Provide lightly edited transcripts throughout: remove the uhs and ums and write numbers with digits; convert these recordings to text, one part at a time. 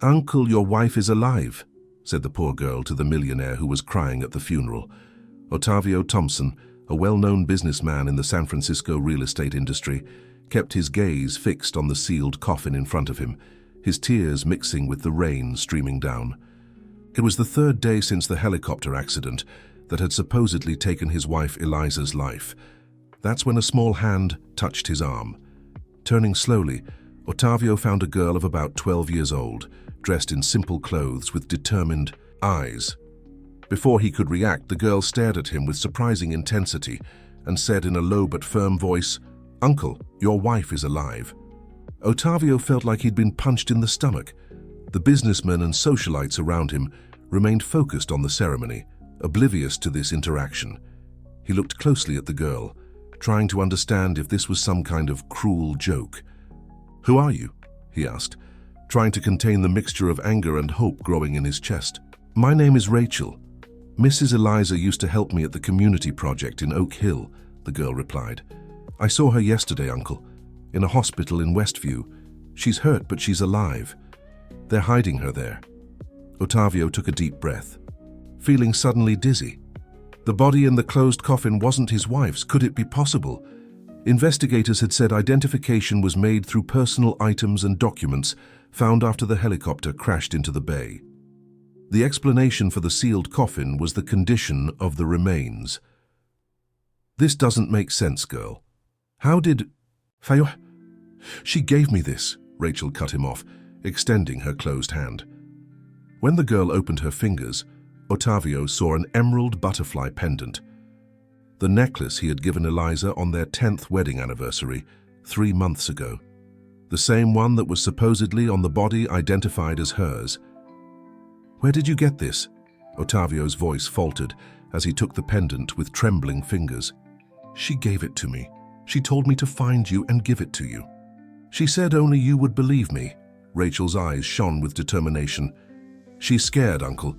"Uncle, your wife is alive," said the poor girl to the millionaire who was crying at the funeral. Ottavio Thompson, a well-known businessman in the San Francisco real estate industry, kept his gaze fixed on the sealed coffin in front of him, his tears mixing with the rain streaming down. It was the third day since the helicopter accident that had supposedly taken his wife Eliza's life. That's when a small hand touched his arm. Turning slowly, Ottavio found a girl of about 12 years old, dressed in simple clothes with determined eyes. Before he could react, the girl stared at him with surprising intensity and said in a low but firm voice, "Uncle, your wife is alive." Ottavio felt like he'd been punched in the stomach. The businessmen and socialites around him remained focused on the ceremony, oblivious to this interaction. He looked closely at the girl, trying to understand if this was some kind of cruel joke. "Who are you?" he asked, trying to contain the mixture of anger and hope growing in his chest. "My name is Rachel. Mrs. Eliza used to help me at the community project in Oak Hill," the girl replied. "I saw her yesterday, Uncle, in a hospital in Westview. She's hurt, but she's alive. They're hiding her there." Ottavio took a deep breath, feeling suddenly dizzy. The body in the closed coffin wasn't his wife's. Could it be possible? Investigators had said identification was made through personal items and documents found after the helicopter crashed into the bay. The explanation for the sealed coffin was the condition of the remains. "This doesn't make sense, girl. How did... Fayo? She gave me this," Rachel cut him off, extending her closed hand. When the girl opened her fingers, Ottavio saw an emerald butterfly pendant, the necklace he had given Eliza on their 10th wedding anniversary 3 months ago, the same one that was supposedly on the body identified as hers. "Where did you get this?" Ottavio's voice faltered as he took the pendant with trembling fingers. "She gave it to me. She told me to find you and give it to you. She said only you would believe me." Rachel's eyes shone with determination. "She's scared, Uncle.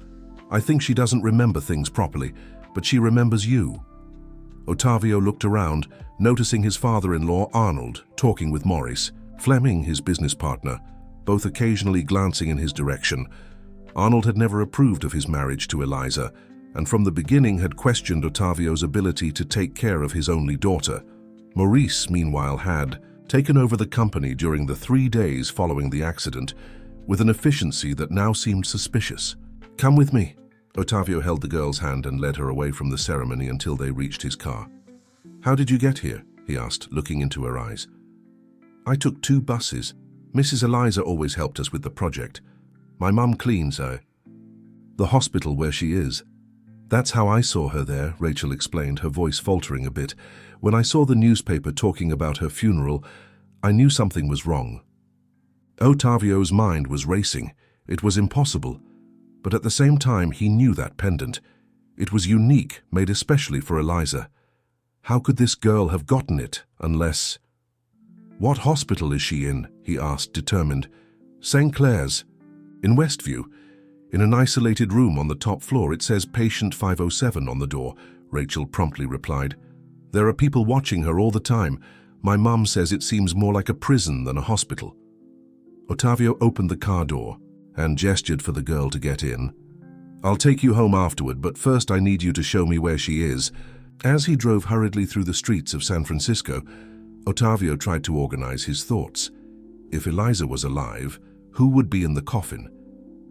I think she doesn't remember things properly, but she remembers you." Ottavio looked around, noticing his father-in-law, Arnold, talking with Maurice, Fleming, his business partner, both occasionally glancing in his direction. Arnold had never approved of his marriage to Eliza, and from the beginning had questioned Ottavio's ability to take care of his only daughter. Maurice, meanwhile, had taken over the company during the 3 days following the accident, with an efficiency that now seemed suspicious. "Come with me." Ottavio held the girl's hand and led her away from the ceremony until they reached his car. "How did you get here?" he asked, looking into her eyes. "I took 2 buses. Mrs. Eliza always helped us with the project. My mum cleans the hospital where she is. That's how I saw her there," Rachel explained, her voice faltering a bit. "When I saw the newspaper talking about her funeral, I knew something was wrong." Ottavio's mind was racing. It was impossible. But at the same time, he knew that pendant. It was unique, made especially for Eliza. How could this girl have gotten it, unless... "What hospital is she in?" he asked, determined. "St. Clair's. In Westview. In an isolated room on the top floor. It says patient 507 on the door," Rachel promptly replied. "There are people watching her all the time. My mum says it seems more like a prison than a hospital." Ottavio opened the car door and gestured for the girl to get in. "I'll take you home afterward, but first I need you to show me where she is." As he drove hurriedly through the streets of San Francisco, Ottavio tried to organize his thoughts. If Eliza was alive, who would be in the coffin?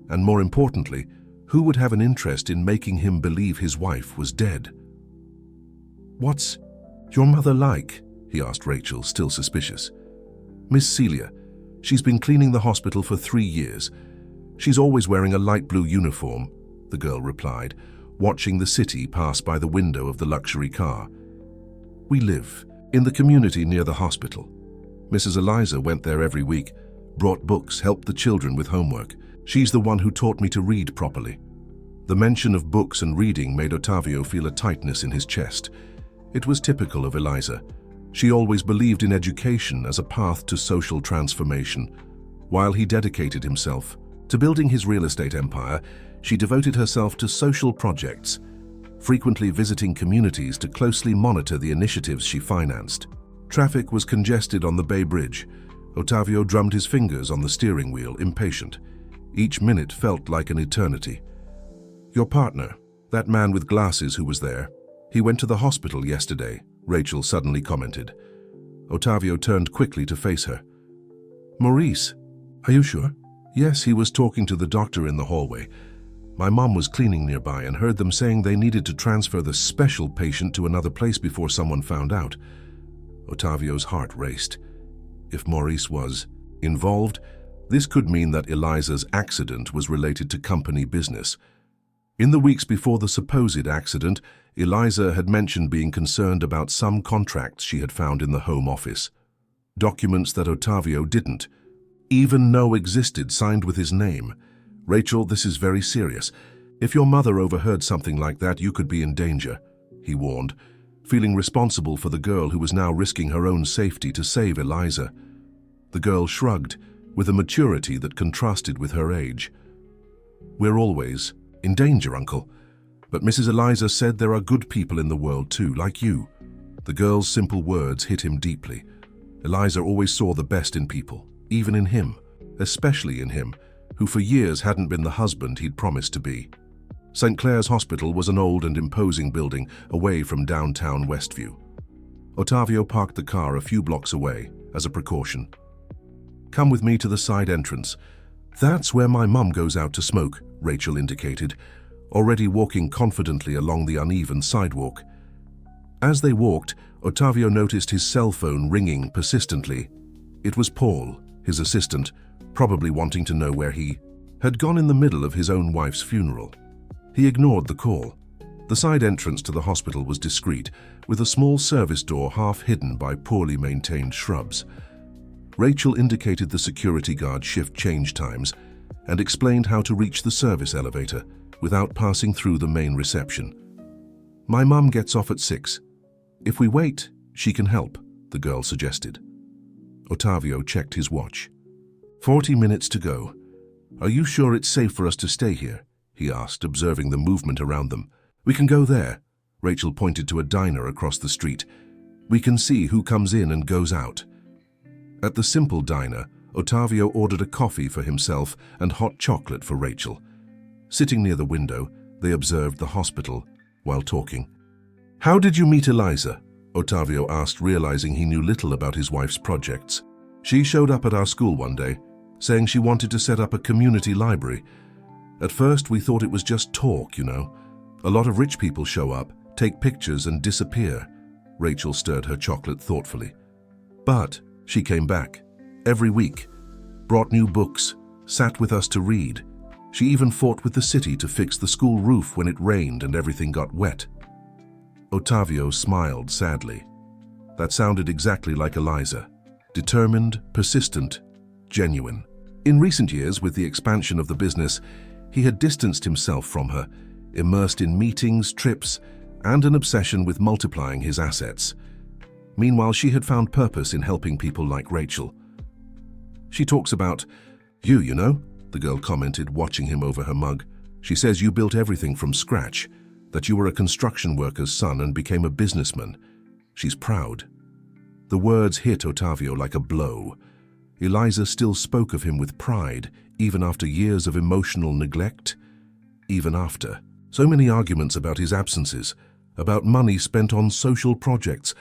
And more importantly, who would have an interest in making him believe his wife was dead? "What's your mother like?" he asked Rachel, still suspicious. "Miss Celia. She's been cleaning the hospital for 3 years. She's always wearing a light blue uniform," the girl replied, watching the city pass by the window of the luxury car. "We live in the community near the hospital. Mrs. Eliza went there every week, brought books, helped the children with homework. She's the one who taught me to read properly." The mention of books and reading made Ottavio feel a tightness in his chest. It was typical of Eliza. She always believed in education as a path to social transformation. While he dedicated himself to building his real estate empire, she devoted herself to social projects, frequently visiting communities to closely monitor the initiatives she financed. Traffic was congested on the Bay Bridge. Ottavio drummed his fingers on the steering wheel, impatient. Each minute felt like an eternity. "Your partner, that man with glasses who was there, he went to the hospital yesterday," Rachel suddenly commented. Ottavio turned quickly to face her. "Maurice, are you sure?" "Yes, he was talking to the doctor in the hallway. My mom was cleaning nearby and heard them saying they needed to transfer the special patient to another place before someone found out." Ottavio's heart raced. If Maurice was involved, this could mean that Eliza's accident was related to company business. In the weeks before the supposed accident, Eliza had mentioned being concerned about some contracts she had found in the Home Office. Documents that Ottavio didn't even know existed, signed with his name. "Rachel, this is very serious. If your mother overheard something like that, you could be in danger," he warned, feeling responsible for the girl who was now risking her own safety to save Eliza. The girl shrugged, with a maturity that contrasted with her age. "We're always in danger, Uncle. But Mrs. Eliza said there are good people in the world too, like you." The girl's simple words hit him deeply. Eliza always saw the best in people, even in him, especially in him, who for years hadn't been the husband he'd promised to be. St. Clair's Hospital was an old and imposing building away from downtown Westview. Ottavio parked the car a few blocks away, as a precaution. "Come with me to the side entrance. That's where my mum goes out to smoke," Rachel indicated, already walking confidently along the uneven sidewalk. As they walked, Ottavio noticed his cell phone ringing persistently. It was Paul, his assistant, probably wanting to know where he had gone in the middle of his own wife's funeral. He ignored the call. The side entrance to the hospital was discreet, with a small service door half hidden by poorly maintained shrubs. Rachel indicated the security guard shift change times and explained how to reach the service elevator without passing through the main reception. "My mum gets off at 6. If we wait, she can help," the girl suggested. Ottavio checked his watch. 40 minutes to go. "Are you sure it's safe for us to stay here?" he asked, observing the movement around them. "We can go there." Rachel pointed to a diner across the street. "We can see who comes in and goes out." At the simple diner, Ottavio ordered a coffee for himself and hot chocolate for Rachel. Sitting near the window, they observed the hospital while talking. "How did you meet Eliza?" Ottavio asked, realizing he knew little about his wife's projects. "She showed up at our school one day, saying she wanted to set up a community library. At first, we thought it was just talk, you know. A lot of rich people show up, take pictures, and disappear." Rachel stirred her chocolate thoughtfully. "But she came back, every week, brought new books, sat with us to read. She even fought with the city to fix the school roof when it rained and everything got wet." Ottavio smiled sadly. That sounded exactly like Eliza. Determined, persistent, genuine. In recent years, with the expansion of the business, he had distanced himself from her, immersed in meetings, trips, and an obsession with multiplying his assets. Meanwhile, she had found purpose in helping people like Rachel. "She talks about you know," the girl commented, watching him over her mug. "She says you built everything from scratch, that you were a construction worker's son and became a businessman. She's proud." The words hit Ottavio like a blow. Eliza still spoke of him with pride, even after years of emotional neglect. Even after. So many arguments about his absences, about money spent on social projects,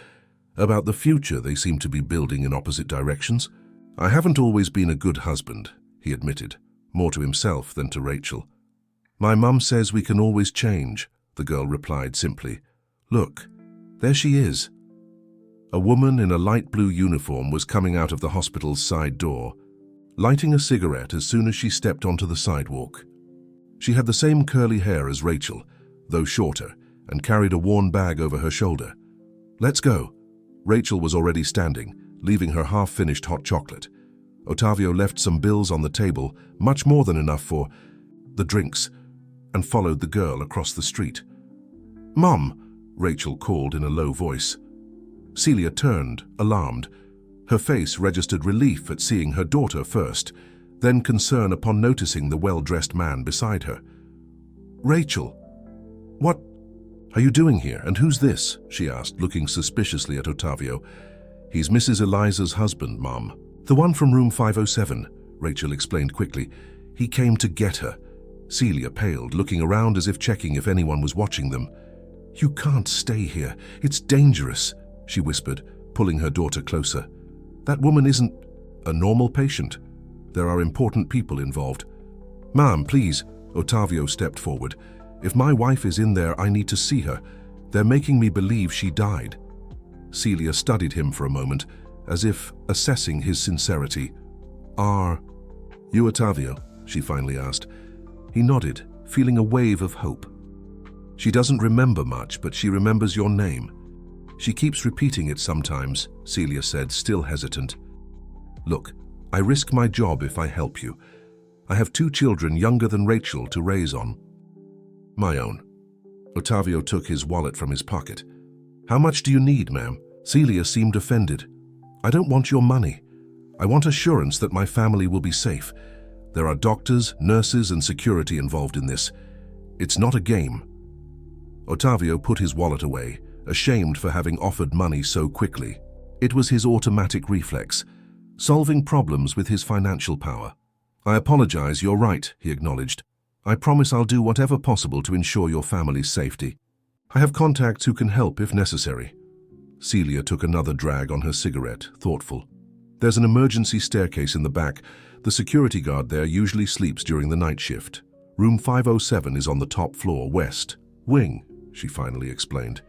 about the future they seemed to be building in opposite directions. "I haven't always been a good husband," he admitted, more to himself than to Rachel. "My mum says we can always change," the girl replied simply. "Look, there she is." A woman in a light blue uniform was coming out of the hospital's side door, lighting a cigarette as soon as she stepped onto the sidewalk. She had the same curly hair as Rachel, though shorter, and carried a worn bag over her shoulder. "Let's go." Rachel was already standing, leaving her half-finished hot chocolate. Ottavio left some bills on the table, much more than enough for the drinks, and followed the girl across the street. "Mom," Rachel called in a low voice. Celia turned, alarmed. Her face registered relief at seeing her daughter first, then concern upon noticing the well-dressed man beside her. "Rachel, what are you doing here, and who's this?" she asked, looking suspiciously at Ottavio. "He's Mrs. Eliza's husband, Mom. The one from room 507, Rachel explained quickly. He came to get her. Celia paled, looking around as if checking if anyone was watching them. "You can't stay here. It's dangerous," she whispered, pulling her daughter closer. "That woman isn't a normal patient. There are important people involved." "Ma'am, please." Ottavio stepped forward. "If my wife is in there, I need to see her. They're making me believe she died." Celia studied him for a moment, as if assessing his sincerity. "Are you Ottavio?" she finally asked. He nodded, feeling a wave of hope. "She doesn't remember much, but she remembers your name. She keeps repeating it sometimes," Celia said, still hesitant. "Look, I risk my job if I help you. I have 2 children younger than Rachel to raise on." "My own." Ottavio took his wallet from his pocket. "How much do you need, ma'am?" Celia seemed offended. "I don't want your money. I want assurance that my family will be safe. There are doctors, nurses, and security involved in this. It's not a game." Ottavio put his wallet away, ashamed for having offered money so quickly. It was his automatic reflex, solving problems with his financial power. "I apologize, you're right," he acknowledged. "I promise I'll do whatever possible to ensure your family's safety. I have contacts who can help if necessary." Celia took another drag on her cigarette, thoughtful. "There's an emergency staircase in the back. The security guard there usually sleeps during the night shift. Room 507 is on the top floor, west wing," she finally explained.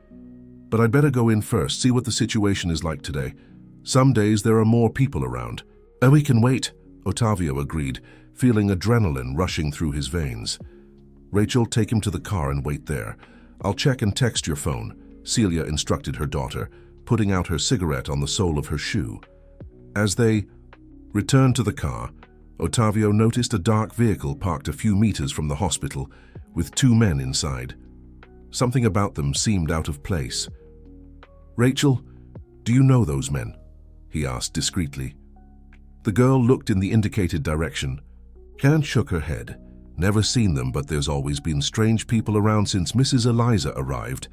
"But I'd better go in first, see what the situation is like today. Some days there are more people around." "Oh, we can wait," Ottavio agreed, feeling adrenaline rushing through his veins. "Rachel, take him to the car and wait there. I'll check and text your phone," Celia instructed her daughter, putting out her cigarette on the sole of her shoe. As they returned to the car, Ottavio noticed a dark vehicle parked a few meters from the hospital, with 2 men inside. Something about them seemed out of place. "Rachel, do you know those men?" he asked discreetly. The girl looked in the indicated direction. Karen shook her head. "Never seen them, but there's always been strange people around since Mrs. Eliza arrived."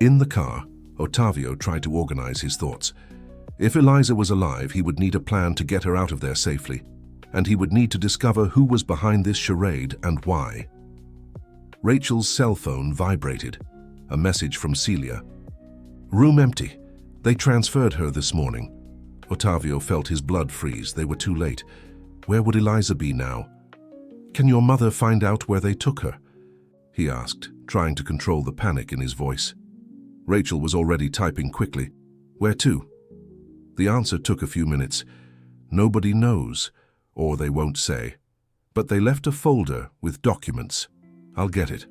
In the car, Ottavio tried to organize his thoughts. If Eliza was alive, he would need a plan to get her out of there safely, and he would need to discover who was behind this charade and why. Rachel's cell phone vibrated. A message from Celia. "Room empty. They transferred her this morning." Ottavio felt his blood freeze. They were too late. Where would Eliza be now? "Can your mother find out where they took her?" he asked, trying to control the panic in his voice. Rachel was already typing quickly. "Where to?" The answer took a few minutes. "Nobody knows, or they won't say. But they left a folder with documents. I'll get it."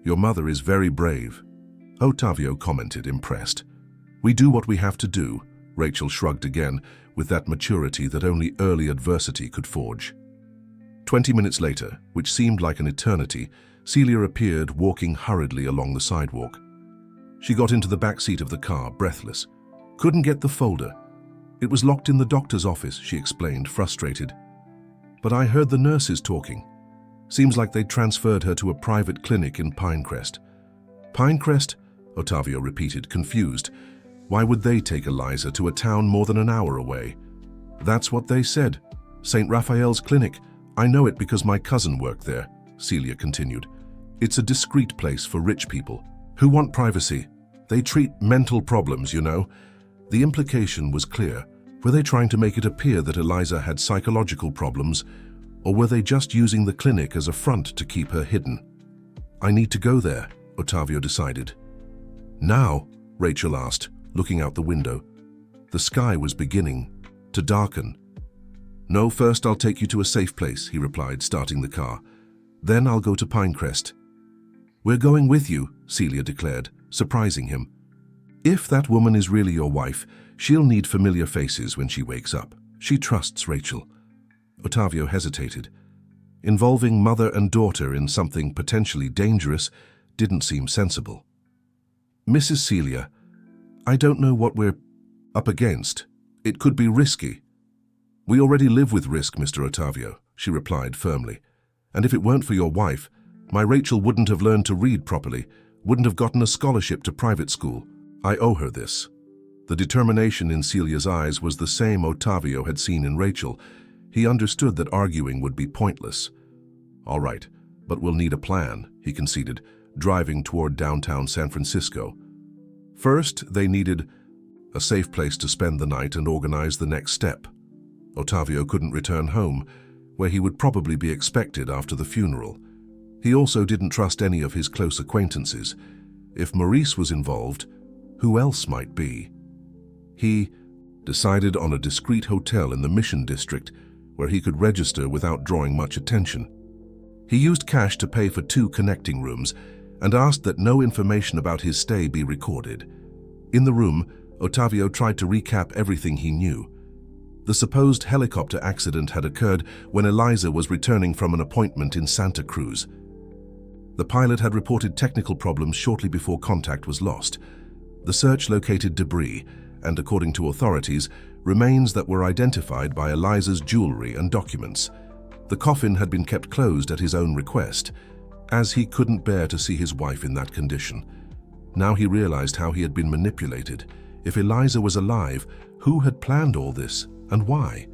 "Your mother is very brave," Ottavio commented, impressed. "We do what we have to do," Rachel shrugged again, with that maturity that only early adversity could forge. 20 minutes later, which seemed like an eternity, Celia appeared walking hurriedly along the sidewalk. She got into the back seat of the car, breathless. "Couldn't get the folder. It was locked in the doctor's office," she explained, frustrated. "But I heard the nurses talking. Seems like they'd transferred her to a private clinic in Pinecrest." "Pinecrest?" Ottavio repeated, confused. Why would they take Eliza to a town more than an hour away? "That's what they said. St. Raphael's Clinic. I know it because my cousin worked there," Celia continued. "It's a discreet place for rich people who want privacy. They treat mental problems, you know." The implication was clear. Were they trying to make it appear that Eliza had psychological problems, or were they just using the clinic as a front to keep her hidden? "I need to go there," Ottavio decided. "Now?" Rachel asked, looking out the window. The sky was beginning to darken. "No, first I'll take you to a safe place," he replied, starting the car. "Then I'll go to Pinecrest." "We're going with you," Celia declared, surprising him. "If that woman is really your wife, she'll need familiar faces when she wakes up. She trusts Rachel." Ottavio hesitated. Involving mother and daughter in something potentially dangerous didn't seem sensible. "Mrs. Celia, I don't know what we're up against. It could be risky." "We already live with risk, Mr. Ottavio," she replied firmly. "And if it weren't for your wife, my Rachel wouldn't have learned to read properly, wouldn't have gotten a scholarship to private school. I owe her this." The determination in Celia's eyes was the same Ottavio had seen in Rachel. He understood that arguing would be pointless. "All right, but we'll need a plan," he conceded, driving toward downtown San Francisco. First, they needed a safe place to spend the night and organize the next step. Ottavio couldn't return home, where he would probably be expected after the funeral. He also didn't trust any of his close acquaintances. If Maurice was involved, who else might be? He decided on a discreet hotel in the Mission District where he could register without drawing much attention. He used cash to pay for 2 connecting rooms and asked that no information about his stay be recorded. In the room, Ottavio tried to recap everything he knew. The supposed helicopter accident had occurred when Eliza was returning from an appointment in Santa Cruz. The pilot had reported technical problems shortly before contact was lost. The search located debris and, according to authorities, remains that were identified by Eliza's jewelry and documents. The coffin had been kept closed at his own request, as he couldn't bear to see his wife in that condition. Now he realized how he had been manipulated. If Eliza was alive, who had planned all this, and why?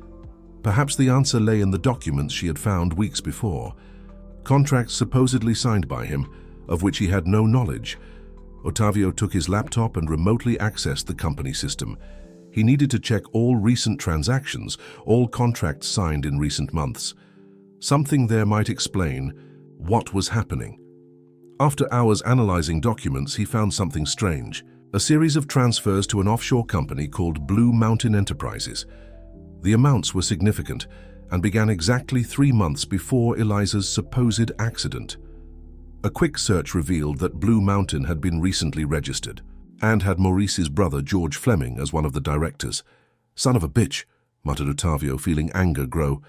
Perhaps the answer lay in the documents she had found weeks before. Contracts supposedly signed by him, of which he had no knowledge. Ottavio took his laptop and remotely accessed the company system. He needed to check all recent transactions, all contracts signed in recent months. Something there might explain what was happening. After hours analyzing documents, he found something strange. A series of transfers to an offshore company called Blue Mountain Enterprises. The amounts were significant and began exactly 3 months before Eliza's supposed accident. A quick search revealed that Blue Mountain had been recently registered and had Maurice's brother George Fleming as one of the directors. "Son of a bitch," muttered Ottavio, feeling anger grow.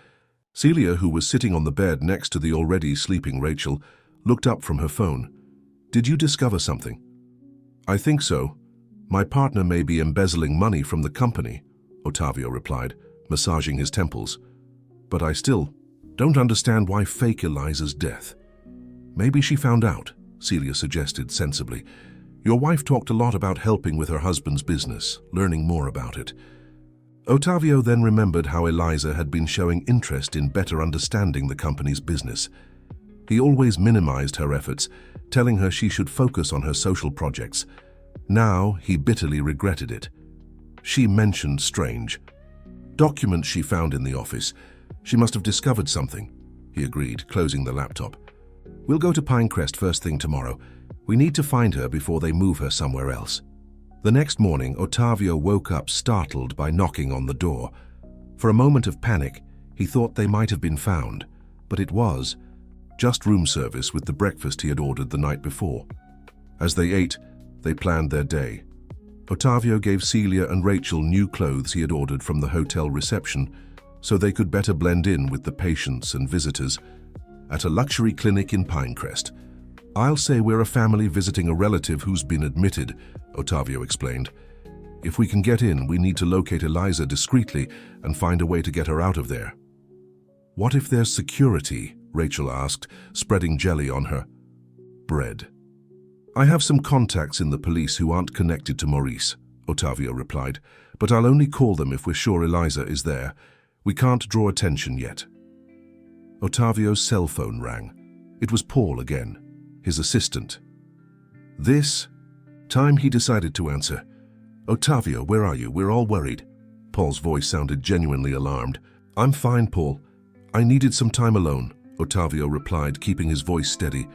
Celia, who was sitting on the bed next to the already sleeping Rachel, looked up from her phone. "Did you discover something?" "I think so. My partner may be embezzling money from the company," Ottavio replied, massaging his temples. "But I still don't understand why fake Eliza's death." "Maybe she found out," Celia suggested sensibly. "Your wife talked a lot about helping with her husband's business, learning more about it." Ottavio then remembered how Eliza had been showing interest in better understanding the company's business. He always minimized her efforts, telling her she should focus on her social projects. Now he bitterly regretted it. She mentioned strange documents she found in the office. She must have discovered something, he agreed, closing the laptop. "We'll go to Pinecrest first thing tomorrow. We need to find her before they move her somewhere else." The next morning, Ottavio woke up startled by knocking on the door. For a moment of panic, he thought they might have been found, but it was just room service with the breakfast he had ordered the night before. As they ate, they planned their day. Ottavio gave Celia and Rachel new clothes he had ordered from the hotel reception so they could better blend in with the patients and visitors. At a luxury clinic in Pinecrest. "I'll say we're a family visiting a relative who's been admitted," Ottavio explained. "If we can get in, we need to locate Eliza discreetly and find a way to get her out of there." "What if there's security?" Rachel asked, spreading jelly on her bread. "I have some contacts in the police who aren't connected to Maurice," Ottavio replied, "but I'll only call them if we're sure Eliza is there. We can't draw attention yet." Ottavio's cell phone rang. It was Paul again, his assistant. This time he decided to answer. "Ottavio, where are you? We're all worried." Paul's voice sounded genuinely alarmed. "I'm fine, Paul. I needed some time alone," Ottavio replied, keeping his voice steady.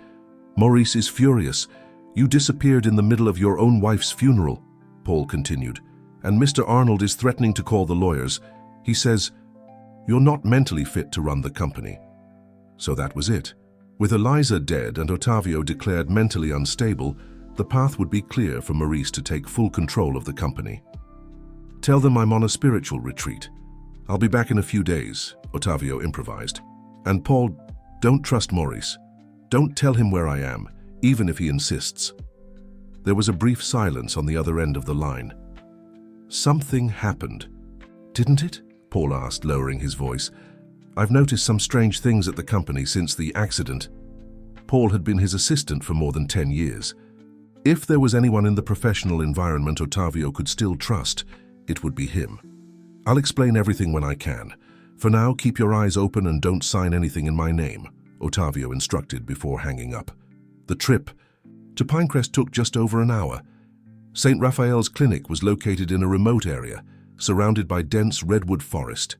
"Maurice is furious. You disappeared in the middle of your own wife's funeral," Paul continued, "and Mr. Arnold is threatening to call the lawyers. He says, you're not mentally fit to run the company." So that was it. With Eliza dead and Ottavio declared mentally unstable, the path would be clear for Maurice to take full control of the company. "Tell them I'm on a spiritual retreat. I'll be back in a few days," Ottavio improvised. "And Paul, don't trust Maurice. Don't tell him where I am, even if he insists." There was a brief silence on the other end of the line. "Something happened, didn't it?" Paul asked, lowering his voice. "I've noticed some strange things at the company since the accident." Paul had been his assistant for more than 10 years. If there was anyone in the professional environment Ottavio could still trust, it would be him. "I'll explain everything when I can. For now, keep your eyes open and don't sign anything in my name, Ottavio instructed before hanging up. The trip to Pinecrest took just over an hour. St. Raphael's Clinic was located in a remote area, surrounded by dense redwood forest.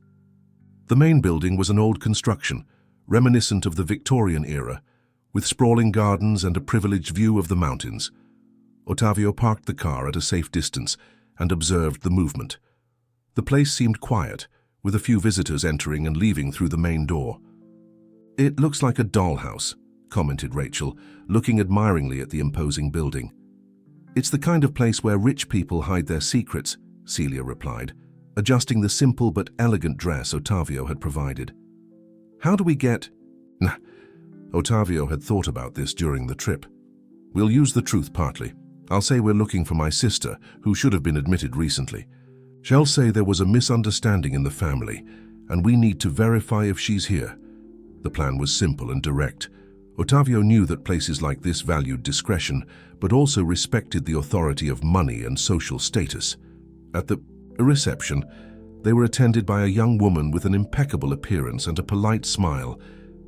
The main building was an old construction, reminiscent of the Victorian era, with sprawling gardens and a privileged view of the mountains. Ottavio parked the car at a safe distance and observed the movement. The place seemed quiet, with a few visitors entering and leaving through the main door. "It looks like a dollhouse," commented Rachel, looking admiringly at the imposing building. "It's the kind of place where rich people hide their secrets," Celia replied, adjusting the simple but elegant dress Ottavio had provided. "How do we get—" Nah, Ottavio had thought about this during the trip. "We'll use the truth partly. I'll say we're looking for my sister, who should have been admitted recently. Shall say there was a misunderstanding in the family, and we need to verify if she's here." The plan was simple and direct. Ottavio knew that places like this valued discretion, but also respected the authority of money and social status. At the reception, they were attended by a young woman with an impeccable appearance and a polite smile.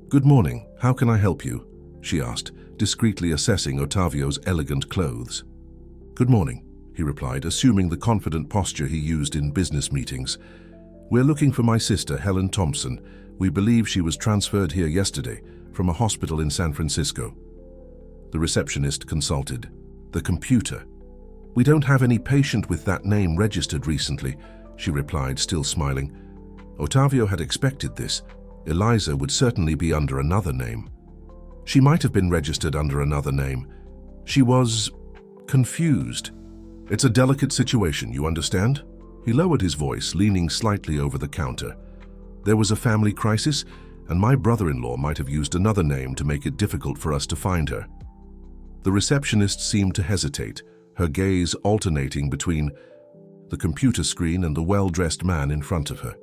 "Good morning, how can I help you?" she asked, discreetly assessing Ottavio's elegant clothes. "Good morning," he replied, assuming the confident posture he used in business meetings. "We're looking for my sister, Helen Thompson. We believe she was transferred here yesterday from a hospital in San Francisco." The receptionist consulted the computer. "We don't have any patient with that name registered recently," she replied, still smiling. Ottavio had expected this. Eliza would certainly be under another name. She might have been registered under another name. She was confused. "It's a delicate situation, you understand?" He lowered his voice, leaning slightly over the counter. "There was a family crisis, and my brother-in-law might have used another name to make it difficult for us to find her." The receptionist seemed to hesitate, her gaze alternating between the computer screen and the well-dressed man in front of her.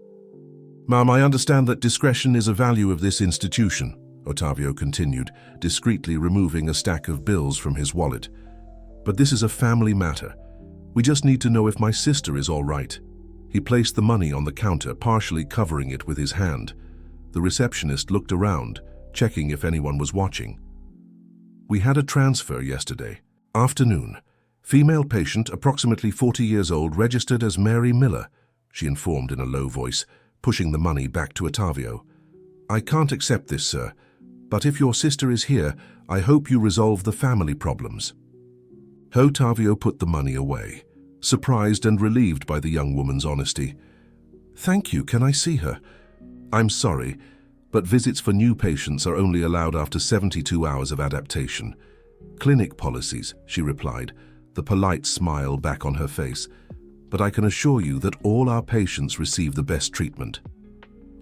"Ma'am, I understand that discretion is a value of this institution," Ottavio continued, discreetly removing a stack of bills from his wallet. "But this is a family matter. We just need to know if my sister is all right." He placed the money on the counter, partially covering it with his hand. The receptionist looked around, checking if anyone was watching. "We had a transfer yesterday afternoon. Female patient, approximately 40 years old, registered as Mary Miller," she informed in a low voice, pushing the money back to Ottavio. "I can't accept this, sir, but if your sister is here, I hope you resolve the family problems." Ottavio put the money away, surprised and relieved by the young woman's honesty. "Thank you, can I see her?" "I'm sorry, but visits for new patients are only allowed after 72 hours of adaptation. Clinic policies," she replied, the polite smile back on her face. "But I can assure you that all our patients receive the best treatment."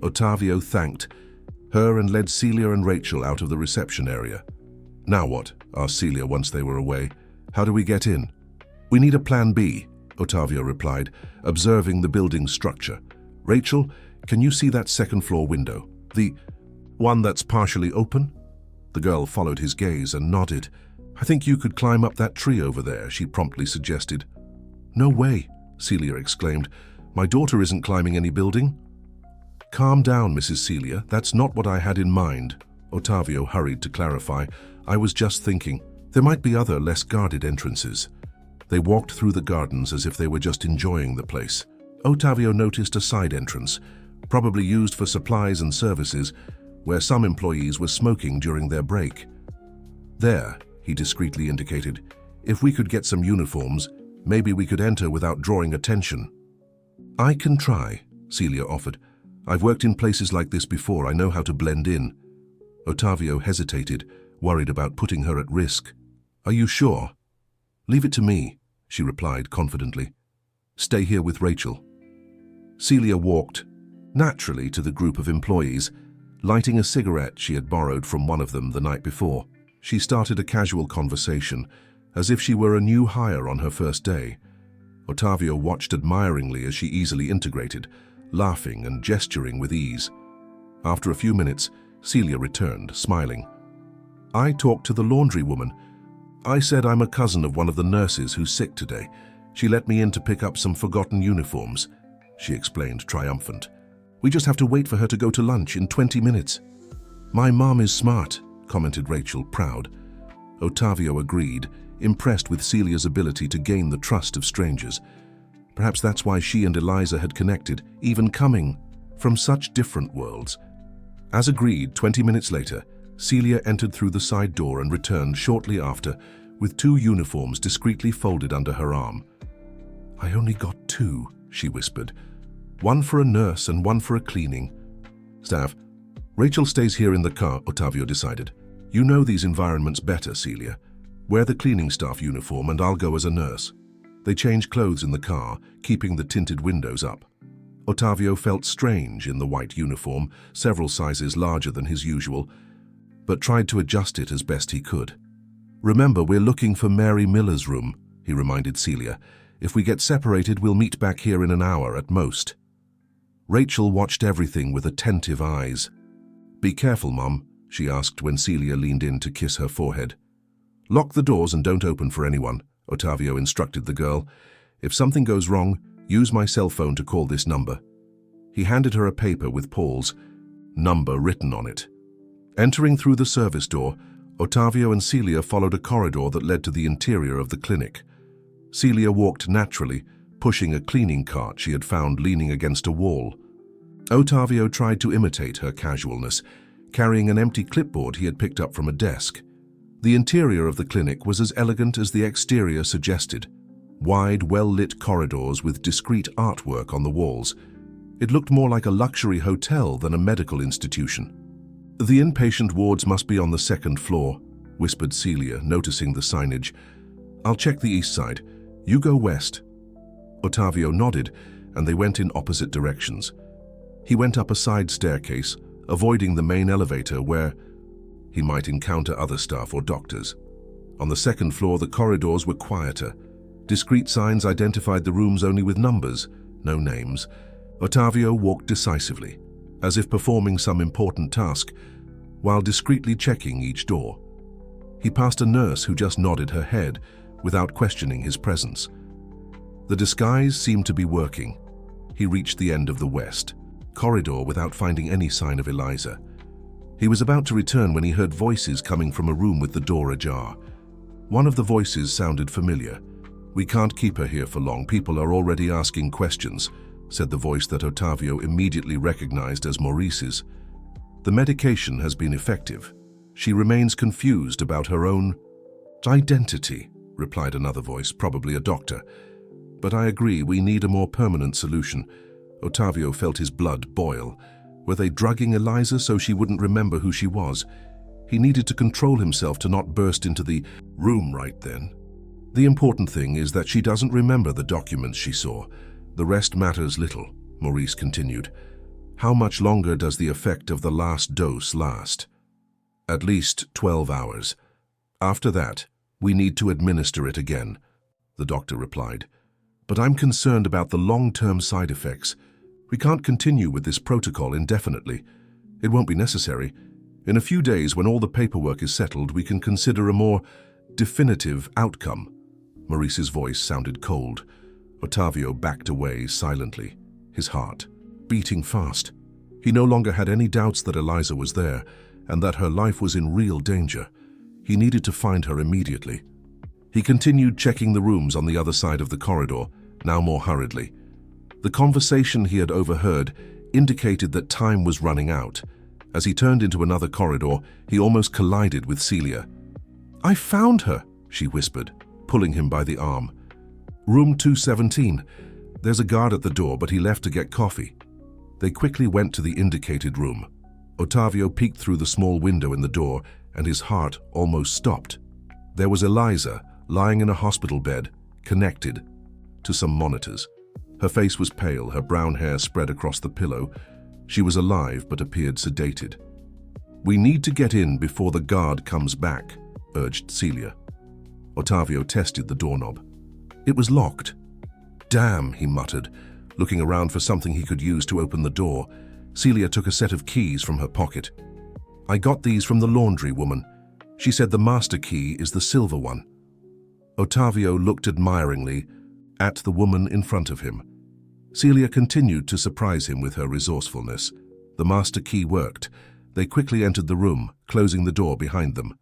Ottavio thanked her and led Celia and Rachel out of the reception area. "Now what?" asked Celia once they were away. "How do we get in?" "We need a plan B," Ottavio replied, observing the building's structure. "Rachel, can you see that second-floor window? The one that's partially open?" The girl followed his gaze and nodded. "I think you could climb up that tree over there," she promptly suggested. "No way," Celia exclaimed. "My daughter isn't climbing any building." "Calm down, Mrs. Celia. That's not what I had in mind," Ottavio hurried to clarify. "I was just thinking, there might be other, less guarded entrances." They walked through the gardens as if they were just enjoying the place. Ottavio noticed a side entrance, probably used for supplies and services, where some employees were smoking during their break. "There," he discreetly indicated. "If we could get some uniforms, maybe we could enter without drawing attention." "I can try," Celia offered. "I've worked in places like this before. I know how to blend in." Ottavio hesitated, worried about putting her at risk. "Are you sure?" "Leave it to me," she replied confidently. "Stay here with Rachel." Celia walked naturally to the group of employees, lighting a cigarette she had borrowed from one of them the night before. She started a casual conversation, as if she were a new hire on her first day. Ottavio watched admiringly as she easily integrated, laughing and gesturing with ease. After a few minutes, Celia returned, smiling. "I talked to the laundry woman. I said I'm a cousin of one of the nurses who's sick today. She let me in to pick up some forgotten uniforms," she explained, triumphant. We just have to wait for her to go to lunch in 20 minutes. My mom is smart, commented Rachel, proud. Ottavio agreed, impressed with Celia's ability to gain the trust of strangers. Perhaps that's why she and Eliza had connected, even coming from such different worlds. As agreed, 20 minutes later, Celia entered through the side door and returned shortly after with 2 uniforms discreetly folded under her arm. "I only got 2, she whispered. "One for a nurse and one for a cleaning staff." "Rachel stays here in the car," Ottavio decided. "You know these environments better, Celia. Wear the cleaning staff uniform and I'll go as a nurse." They changed clothes in the car, keeping the tinted windows up. Ottavio felt strange in the white uniform, several sizes larger than his usual, but tried to adjust it as best he could. "Remember, we're looking for Mary Miller's room," he reminded Celia. "If we get separated, we'll meet back here in an hour at most." Rachel watched everything with attentive eyes. "Be careful, Mum," she asked when Celia leaned in to kiss her forehead. "Lock the doors and don't open for anyone," Ottavio instructed the girl. "If something goes wrong, use my cell phone to call this number." He handed her a paper with Paul's number written on it. Entering through the service door, Ottavio and Celia followed a corridor that led to the interior of the clinic. Celia walked naturally, pushing a cleaning cart she had found leaning against a wall. Ottavio tried to imitate her casualness, carrying an empty clipboard he had picked up from a desk. The interior of the clinic was as elegant as the exterior suggested. Wide, well-lit corridors with discreet artwork on the walls. It looked more like a luxury hotel than a medical institution. "The inpatient wards must be on the 2nd floor, whispered Celia, noticing the signage. "I'll check the east side. You go west." Ottavio nodded, and they went in opposite directions. He went up a side staircase, avoiding the main elevator where he might encounter other staff or doctors. On the 2nd floor, the corridors were quieter. Discreet signs identified the rooms only with numbers, no names. Ottavio walked decisively, as if performing some important task, while discreetly checking each door. He passed a nurse who just nodded her head, without questioning his presence. The disguise seemed to be working. He reached the end of the west corridor without finding any sign of Eliza. He was about to return when he heard voices coming from a room with the door ajar. One of the voices sounded familiar. "We can't keep her here for long. People are already asking questions," said the voice that Ottavio immediately recognized as Maurice's. "The medication has been effective. She remains confused about her own identity," replied another voice, probably a doctor. "But I agree, we need a more permanent solution." Ottavio felt his blood boil. Were they drugging Eliza so she wouldn't remember who she was? He needed to control himself to not burst into the room right then. "The important thing is that she doesn't remember the documents she saw. The rest matters little," Maurice continued. "How much longer does the effect of the last dose last?" "At least 12 hours. After that, we need to administer it again," the doctor replied. "But I'm concerned about the long-term side effects. We can't continue with this protocol indefinitely. It won't be necessary. In a few days, when all the paperwork is settled, we can consider a more definitive outcome." Maurice's voice sounded cold. Ottavio backed away silently, his heart beating fast. He no longer had any doubts that Eliza was there and that her life was in real danger. He needed to find her immediately. He continued checking the rooms on the other side of the corridor, now more hurriedly. The conversation he had overheard indicated that time was running out. As he turned into another corridor, he almost collided with Celia. "I found her," she whispered, pulling him by the arm. "Room 217. There's a guard at the door, but he left to get coffee." They quickly went to the indicated room. Ottavio peeked through the small window in the door, and his heart almost stopped. There was Eliza, lying in a hospital bed, connected to some monitors. Her face was pale, her brown hair spread across the pillow. She was alive but appeared sedated. "We need to get in before the guard comes back," urged Celia. Ottavio tested the doorknob. It was locked. "Damn," he muttered, looking around for something he could use to open the door. Celia took a set of keys from her pocket. "I got these from the laundry woman. She said the master key is the silver one." Ottavio looked admiringly at the woman in front of him. Celia continued to surprise him with her resourcefulness. The master key worked. They quickly entered the room, closing the door behind them.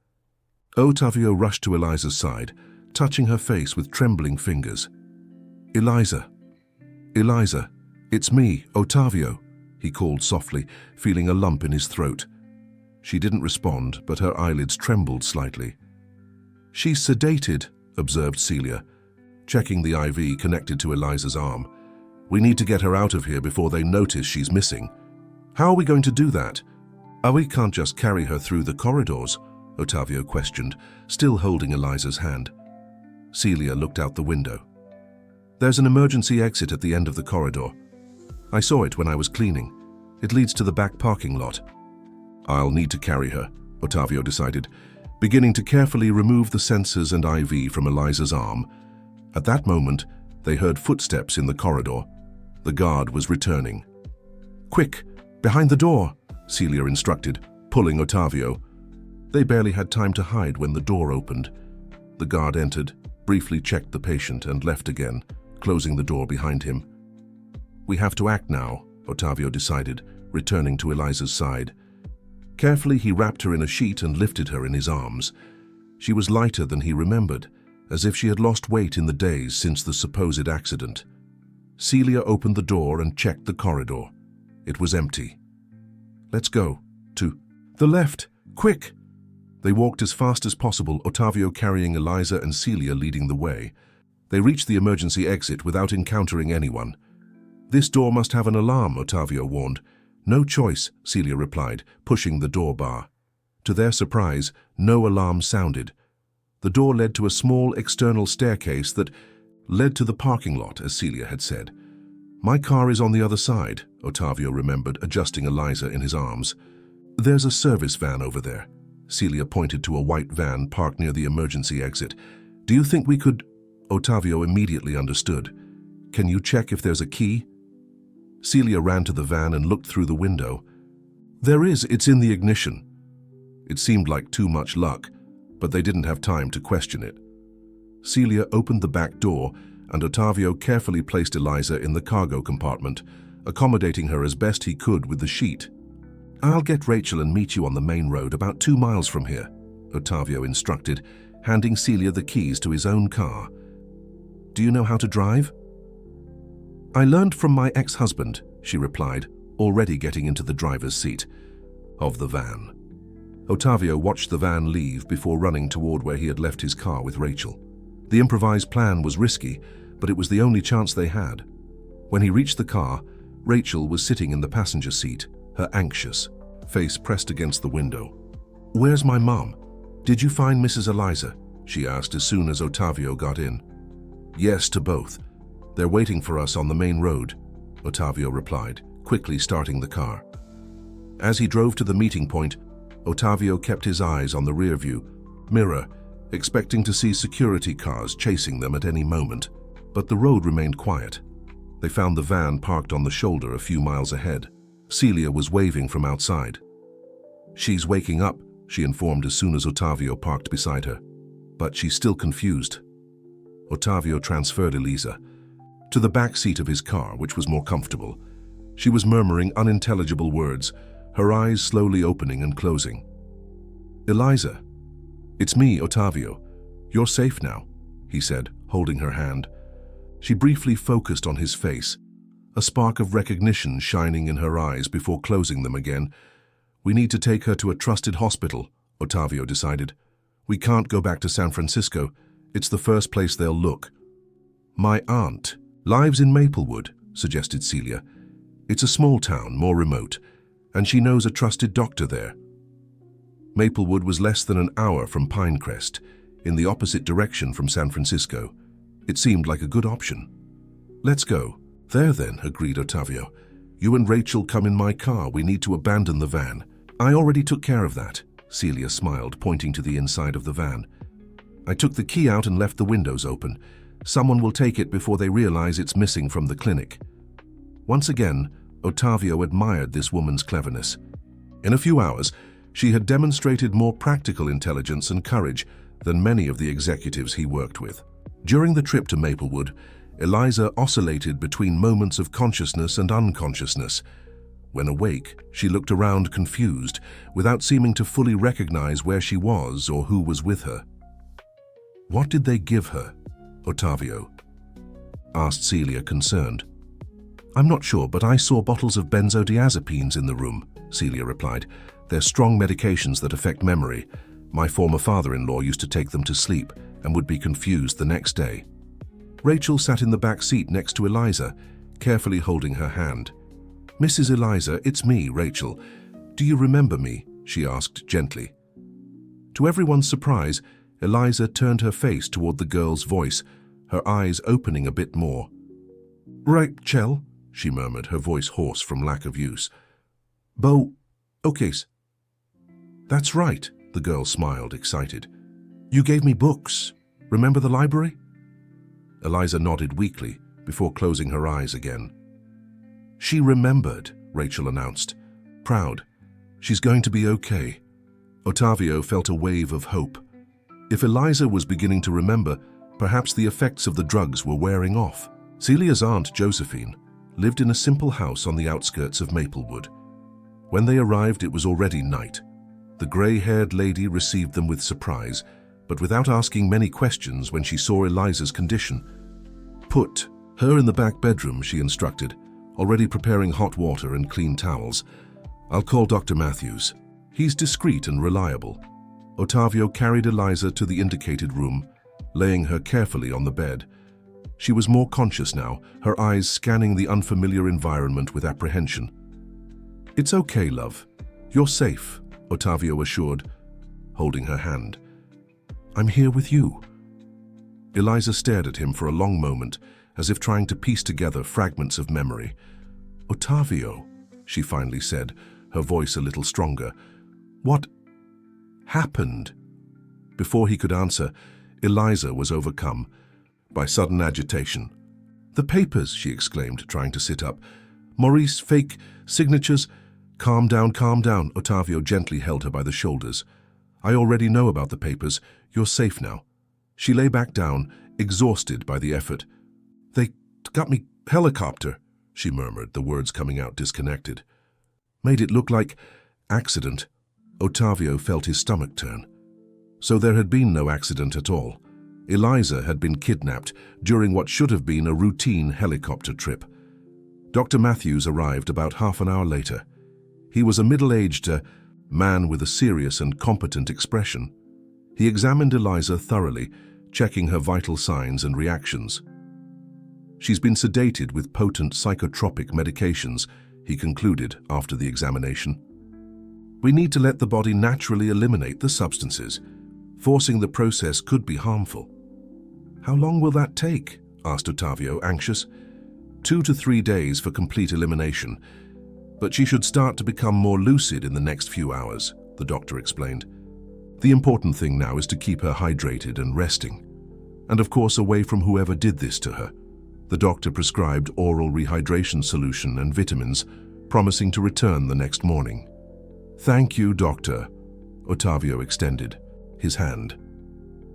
Ottavio rushed to Eliza's side, touching her face with trembling fingers. "Eliza! Eliza! It's me, Ottavio," he called softly, feeling a lump in his throat. She didn't respond, but her eyelids trembled slightly. "She's sedated," observed Celia, checking the IV connected to Eliza's arm. "We need to get her out of here before they notice she's missing." "How are we going to do that?" "We can't just carry her through the corridors," Ottavio questioned, still holding Eliza's hand. Celia looked out the window. "There's an emergency exit at the end of the corridor. I saw it when I was cleaning. It leads to the back parking lot." "I'll need to carry her," Ottavio decided, beginning to carefully remove the sensors and IV from Eliza's arm. At that moment, they heard footsteps in the corridor. The guard was returning. "Quick, behind the door," Celia instructed, pulling Ottavio. They barely had time to hide when the door opened. The guard entered, briefly checked the patient, and left again, closing the door behind him. "We have to act now," Ottavio decided, returning to Eliza's side. Carefully, he wrapped her in a sheet and lifted her in his arms. She was lighter than he remembered, as if she had lost weight in the days since the supposed accident. Celia opened the door and checked the corridor. It was empty. "Let's go. To the left. Quick!" They walked as fast as possible, Ottavio carrying Eliza and Celia leading the way. They reached the emergency exit without encountering anyone. "This door must have an alarm," Ottavio warned. "No choice," Celia replied, pushing the door bar. To their surprise, no alarm sounded. The door led to a small external staircase that led to the parking lot, as Celia had said. "My car is on the other side," Ottavio remembered, adjusting Eliza in his arms. "There's a service van over there." Celia pointed to a white van parked near the emergency exit. "Do you think we could—" Ottavio immediately understood. "Can you check if there's a key?" Celia ran to the van and looked through the window. "There is, it's in the ignition." It seemed like too much luck, but they didn't have time to question it. Celia opened the back door, and Ottavio carefully placed Eliza in the cargo compartment, accommodating her as best he could with the sheet. "I'll get Rachel and meet you on the main road about 2 miles from here," Ottavio instructed, handing Celia the keys to his own car. "Do you know how to drive?" "I learned from my ex-husband," she replied, already getting into the driver's seat of the van. Ottavio watched the van leave before running toward where he had left his car with Rachel. The improvised plan was risky, but it was the only chance they had. When he reached the car, Rachel was sitting in the passenger seat, her anxious face pressed against the window. "Where's my mom? Did you find Mrs. Eliza?" she asked as soon as Ottavio got in. "Yes, to both. They're waiting for us on the main road," Ottavio replied, quickly starting the car. As he drove to the meeting point, Ottavio kept his eyes on the rearview mirror, expecting to see security cars chasing them at any moment. But the road remained quiet. They found the van parked on the shoulder a few miles ahead. Celia was waving from outside. "She's waking up," she informed as soon as Ottavio parked beside her. But she's still confused. Ottavio transferred Eliza to the back seat of his car, which was more comfortable. She was murmuring unintelligible words, her eyes slowly opening and closing. "Eliza, it's me, Ottavio. You're safe now," he said, holding her hand. She briefly focused on his face, a spark of recognition shining in her eyes before closing them again. "We need to take her to a trusted hospital," Ottavio decided. "We can't go back to San Francisco. It's the first place they'll look." "My aunt lives in Maplewood," suggested Celia. "It's a small town, more remote, and she knows a trusted doctor there." Maplewood was less than an hour from Pinecrest, in the opposite direction from San Francisco. It seemed like a good option. "Let's go." "There then," agreed Ottavio. "You and Rachel come in my car. We need to abandon the van." "I already took care of that," Celia smiled, pointing to the inside of the van. "I took the key out and left the windows open. Someone will take it before they realize it's missing from the clinic." Once again, Ottavio admired this woman's cleverness. In a few hours, she had demonstrated more practical intelligence and courage than many of the executives he worked with. During the trip to Maplewood, Eliza oscillated between moments of consciousness and unconsciousness. When awake, she looked around confused, without seeming to fully recognize where she was or who was with her. "What did they give her, Ottavio?" asked Celia, concerned. "I'm not sure, but I saw bottles of benzodiazepines in the room," Celia replied. "They're strong medications that affect memory. My former father-in-law used to take them to sleep and would be confused the next day." Rachel sat in the back seat next to Eliza, carefully holding her hand. "Mrs. Eliza, it's me, Rachel. Do you remember me?" she asked gently. To everyone's surprise, Eliza turned her face toward the girl's voice, her eyes opening a bit more. "Rachel," she murmured, her voice hoarse from lack of use. "Okay. That's right," the girl smiled, excited. "You gave me books. Remember the library?" Eliza nodded weakly before closing her eyes again. "She remembered," Rachel announced. "Proud. She's going to be okay." Ottavio felt a wave of hope. If Eliza was beginning to remember, perhaps the effects of the drugs were wearing off. Celia's aunt, Josephine, lived in a simple house on the outskirts of Maplewood. When they arrived, it was already night. The gray-haired lady received them with surprise, but without asking many questions when she saw Eliza's condition. "Put her in the back bedroom," she instructed, already preparing hot water and clean towels. "I'll call Dr. Matthews. He's discreet and reliable." Ottavio carried Eliza to the indicated room, laying her carefully on the bed. She was more conscious now, her eyes scanning the unfamiliar environment with apprehension. "It's okay, love. You're safe," Ottavio assured, holding her hand. "I'm here with you." Eliza stared at him for a long moment, as if trying to piece together fragments of memory. "Ottavio," she finally said, her voice a little stronger. "What happened?" Before he could answer, Eliza was overcome by sudden agitation. "The papers," she exclaimed, trying to sit up. "Maurice, fake signatures." Calm down, Ottavio gently held her by the shoulders. "I already know about the papers. You're safe now." She lay back down, exhausted by the effort. "They got me helicopter," she murmured, the words coming out disconnected. "Made it look like accident." Ottavio felt his stomach turn. So there had been no accident at all. Eliza had been kidnapped during what should have been a routine helicopter trip. Dr. Matthews arrived about half an hour later. He was a middle-aged man with a serious and competent expression. He examined Eliza thoroughly, checking her vital signs and reactions. "She's been sedated with potent psychotropic medications," he concluded after the examination. "We need to let the body naturally eliminate the substances. Forcing the process could be harmful." "How long will that take?" asked Ottavio, anxious. 2 to 3 days for complete elimination. But she should start to become more lucid in the next few hours, the doctor explained. "The important thing now is to keep her hydrated and resting. And of course away from whoever did this to her." The doctor prescribed oral rehydration solution and vitamins, promising to return the next morning. "Thank you, doctor." Ottavio extended his hand.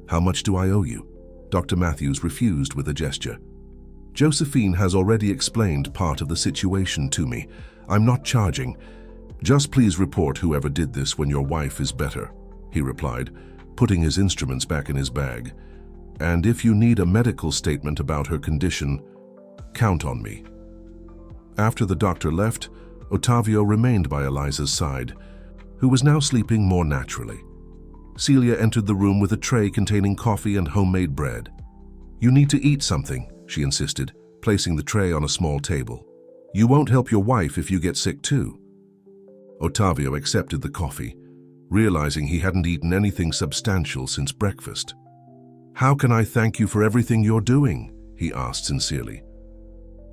"How much do I owe you?" Dr. Matthews refused with a gesture. "Josephine has already explained part of the situation to me. I'm not charging. Just please report whoever did this when your wife is better," he replied, putting his instruments back in his bag. "And if you need a medical statement about her condition, count on me." After the doctor left, Ottavio remained by Eliza's side, who was now sleeping more naturally. Celia entered the room with a tray containing coffee and homemade bread. "You need to eat something," she insisted, placing the tray on a small table. "You won't help your wife if you get sick too." Ottavio accepted the coffee, realizing he hadn't eaten anything substantial since breakfast. "How can I thank you for everything you're doing?" he asked sincerely.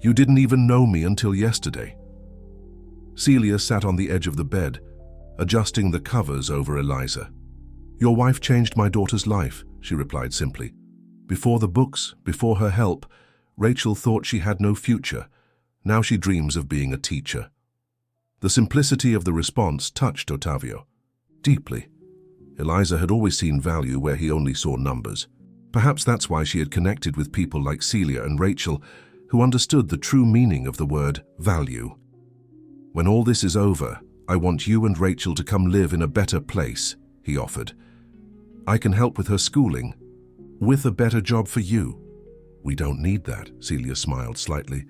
"You didn't even know me until yesterday." Celia sat on the edge of the bed, adjusting the covers over Eliza. "Your wife changed my daughter's life," she replied simply. "Before the books, before her help, Rachel thought she had no future. Now she dreams of being a teacher." The simplicity of the response touched Ottavio deeply. Eliza had always seen value where he only saw numbers. Perhaps that's why she had connected with people like Celia and Rachel, who understood the true meaning of the word value. "When all this is over, I want you and Rachel to come live in a better place," he offered. "I can help with her schooling, with a better job for you." "We don't need that," Celia smiled slightly.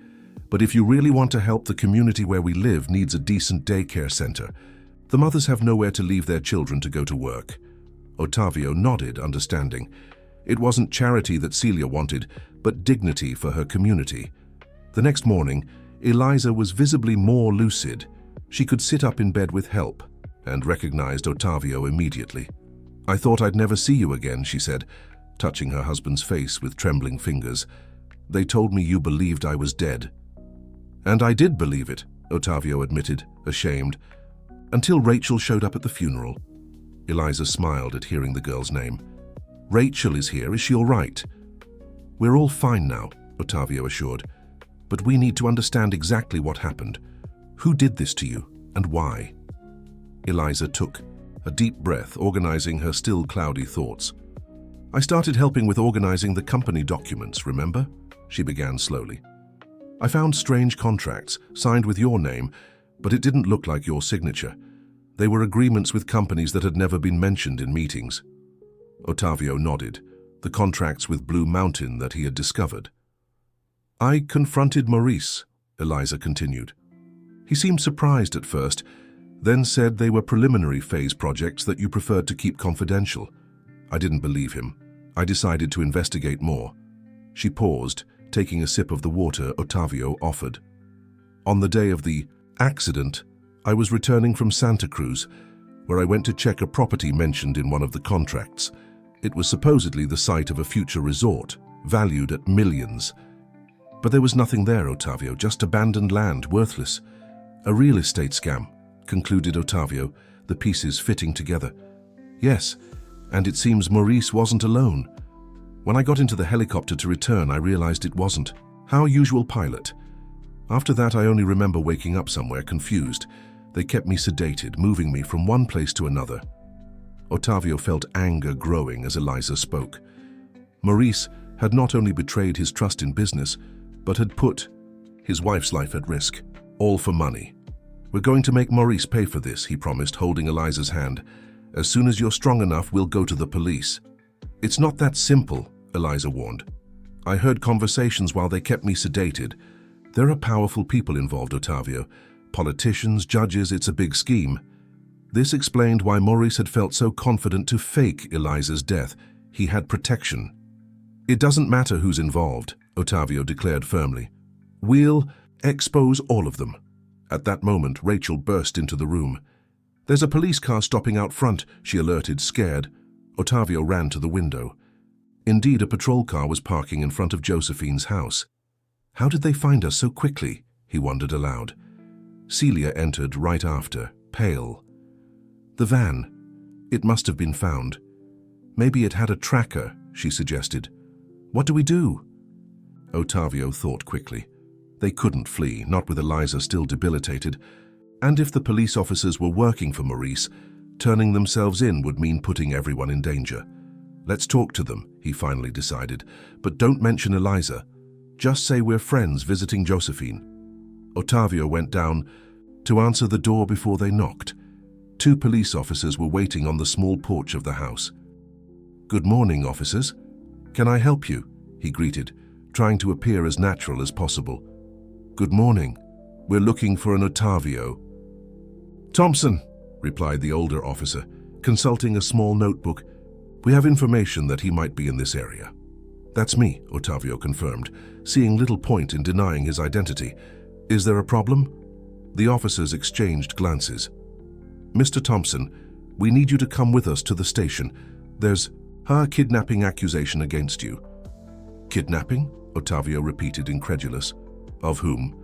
"But if you really want to help, the community where we live needs a decent daycare center. The mothers have nowhere to leave their children to go to work." Ottavio nodded, understanding. It wasn't charity that Celia wanted, but dignity for her community. The next morning, Eliza was visibly more lucid. She could sit up in bed with help, and recognized Ottavio immediately. "I thought I'd never see you again," she said, touching her husband's face with trembling fingers. "They told me you believed I was dead." "And I did believe it," Ottavio admitted, ashamed, "until Rachel showed up at the funeral." Eliza smiled at hearing the girl's name. "Rachel is here. Is she all right?" "We're all fine now," Ottavio assured. "But we need to understand exactly what happened. Who did this to you, and why?" Eliza took a deep breath, organizing her still cloudy thoughts. "I started helping with organizing the company documents, remember?" she began slowly. "I found strange contracts, signed with your name, but it didn't look like your signature. They were agreements with companies that had never been mentioned in meetings." Ottavio nodded, the contracts with Blue Mountain that he had discovered. "I confronted Maurice," Eliza continued. "He seemed surprised at first, then said they were preliminary phase projects that you preferred to keep confidential. I didn't believe him. I decided to investigate more." She paused, taking a sip of the water Ottavio offered. "On the day of the accident, I was returning from Santa Cruz, where I went to check a property mentioned in one of the contracts. It was supposedly the site of a future resort, valued at millions. But there was nothing there, Ottavio, just abandoned land, worthless. A real estate scam," concluded Ottavio, the pieces fitting together. "Yes, and it seems Maurice wasn't alone. When I got into the helicopter to return, I realized it wasn't. Our usual pilot. After that, I only remember waking up somewhere, confused. They kept me sedated, moving me from one place to another." Ottavio felt anger growing as Eliza spoke. Maurice had not only betrayed his trust in business, but had put his wife's life at risk, all for money. "We're going to make Maurice pay for this," he promised, holding Eliza's hand. "As soon as you're strong enough, we'll go to the police." "It's not that simple," Eliza warned. "I heard conversations while they kept me sedated. There are powerful people involved, Ottavio. Politicians, judges, it's a big scheme." This explained why Maurice had felt so confident to fake Eliza's death. He had protection. "It doesn't matter who's involved," Ottavio declared firmly. "We'll expose all of them." At that moment, Rachel burst into the room. "There's a police car stopping out front," she alerted, scared. Ottavio ran to the window. Indeed, a patrol car was parking in front of Josephine's house. "How did they find us so quickly?" he wondered aloud. Celia entered right after, pale. "The van. It must have been found. Maybe it had a tracker," she suggested. "What do we do?" Ottavio thought quickly. They couldn't flee, not with Eliza still debilitated. And if the police officers were working for Maurice, turning themselves in would mean putting everyone in danger. "Let's talk to them," he finally decided. "But don't mention Eliza. Just say we're friends visiting Josephine." Ottavio went down to answer the door before they knocked. 2 police officers were waiting on the small porch of the house. "Good morning, officers. Can I help you?" he greeted, trying to appear as natural as possible. "Good morning. We're looking for an Ottavio." "Thompson," replied the older officer, consulting a small notebook. "We have information that he might be in this area." "That's me," Ottavio confirmed, seeing little point in denying his identity. "Is there a problem?" The officers exchanged glances. "Mr. Thompson, we need you to come with us to the station. There's a kidnapping accusation against you." "Kidnapping?" Ottavio repeated, incredulous. "Of whom?"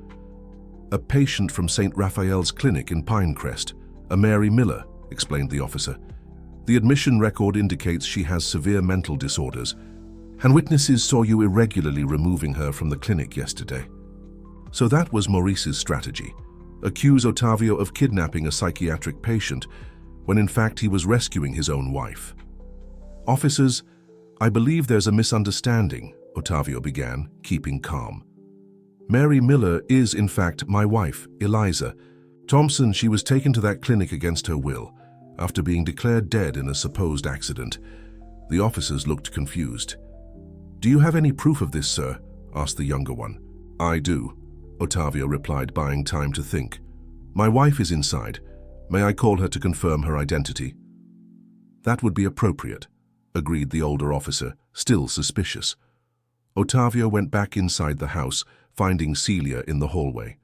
"A patient from St. Raphael's Clinic in Pinecrest, a Mary Miller," explained the officer. "The admission record indicates she has severe mental disorders, and witnesses saw you irregularly removing her from the clinic yesterday." So that was Maurice's strategy. Accuse Ottavio of kidnapping a psychiatric patient, when in fact he was rescuing his own wife. "Officers, I believe there's a misunderstanding, Ottavio began, keeping calm. Mary Miller is, in fact, my wife, Eliza. Thompson, she was taken to that clinic against her will, after being declared dead in a supposed accident. The officers looked confused. Do you have any proof of this, sir? Asked the younger one. I do, Ottavio replied, buying time to think. My wife is inside. May I call her to confirm her identity? That would be appropriate, agreed the older officer, still suspicious. Ottavio went back inside the house, finding Celia in the hallway.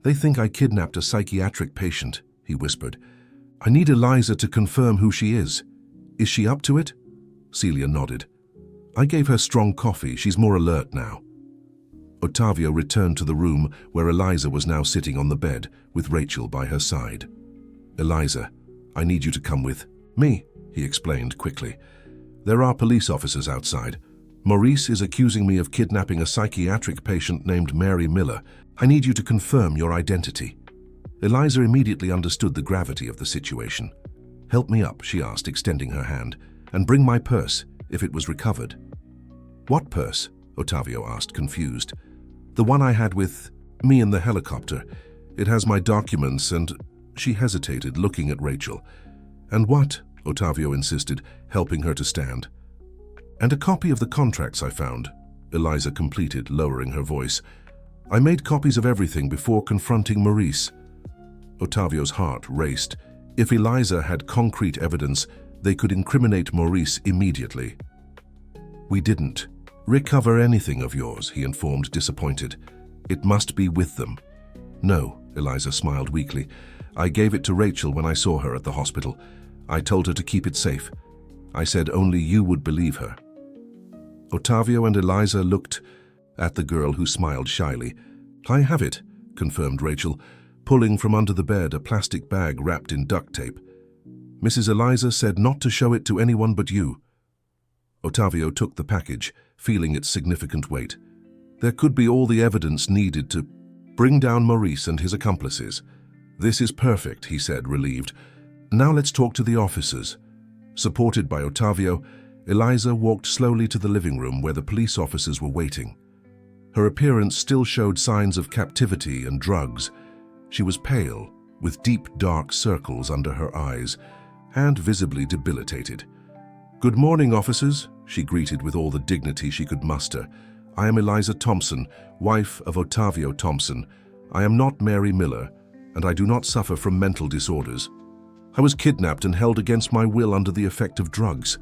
They think I kidnapped a psychiatric patient, he whispered. I need Eliza to confirm who she is. Is she up to it? Celia nodded. I gave her strong coffee. She's more alert now. Ottavio returned to the room where Eliza was now sitting on the bed, with Rachel by her side. Eliza, I need you to come with me, he explained quickly. There are police officers outside. Maurice is accusing me of kidnapping a psychiatric patient named Mary Miller. I need you to confirm your identity. Eliza immediately understood the gravity of the situation. Help me up, she asked, extending her hand, and bring my purse, if it was recovered. What purse? Ottavio asked, confused. The one I had with me in the helicopter. It has my documents and... She hesitated, looking at Rachel. And what? Ottavio insisted, helping her to stand. And a copy of the contracts I found, Eliza completed, lowering her voice. I made copies of everything before confronting Maurice. Ottavio's heart raced. If Eliza had concrete evidence, they could incriminate Maurice immediately. We didn't recover anything of yours, he informed, disappointed. It must be with them. No, Eliza smiled weakly. I gave it to Rachel when I saw her at the hospital. I told her to keep it safe. I said only you would believe her. Ottavio and Eliza looked at the girl, who smiled shyly. I have it, confirmed Rachel, pulling from under the bed a plastic bag wrapped in duct tape. Mrs. Eliza said not to show it to anyone but you. Ottavio took the package, feeling its significant weight. There could be all the evidence needed to bring down Maurice and his accomplices. This is perfect, he said, relieved. Now let's talk to the officers. Supported by Ottavio, Eliza walked slowly to the living room where the police officers were waiting. Her appearance still showed signs of captivity and drugs. She was pale, with deep dark circles under her eyes, and visibly debilitated. Good morning, officers, she greeted with all the dignity she could muster. I am Eliza Thompson, wife of Ottavio Thompson. I am not Mary Miller, and I do not suffer from mental disorders. I was kidnapped and held against my will under the effect of drugs.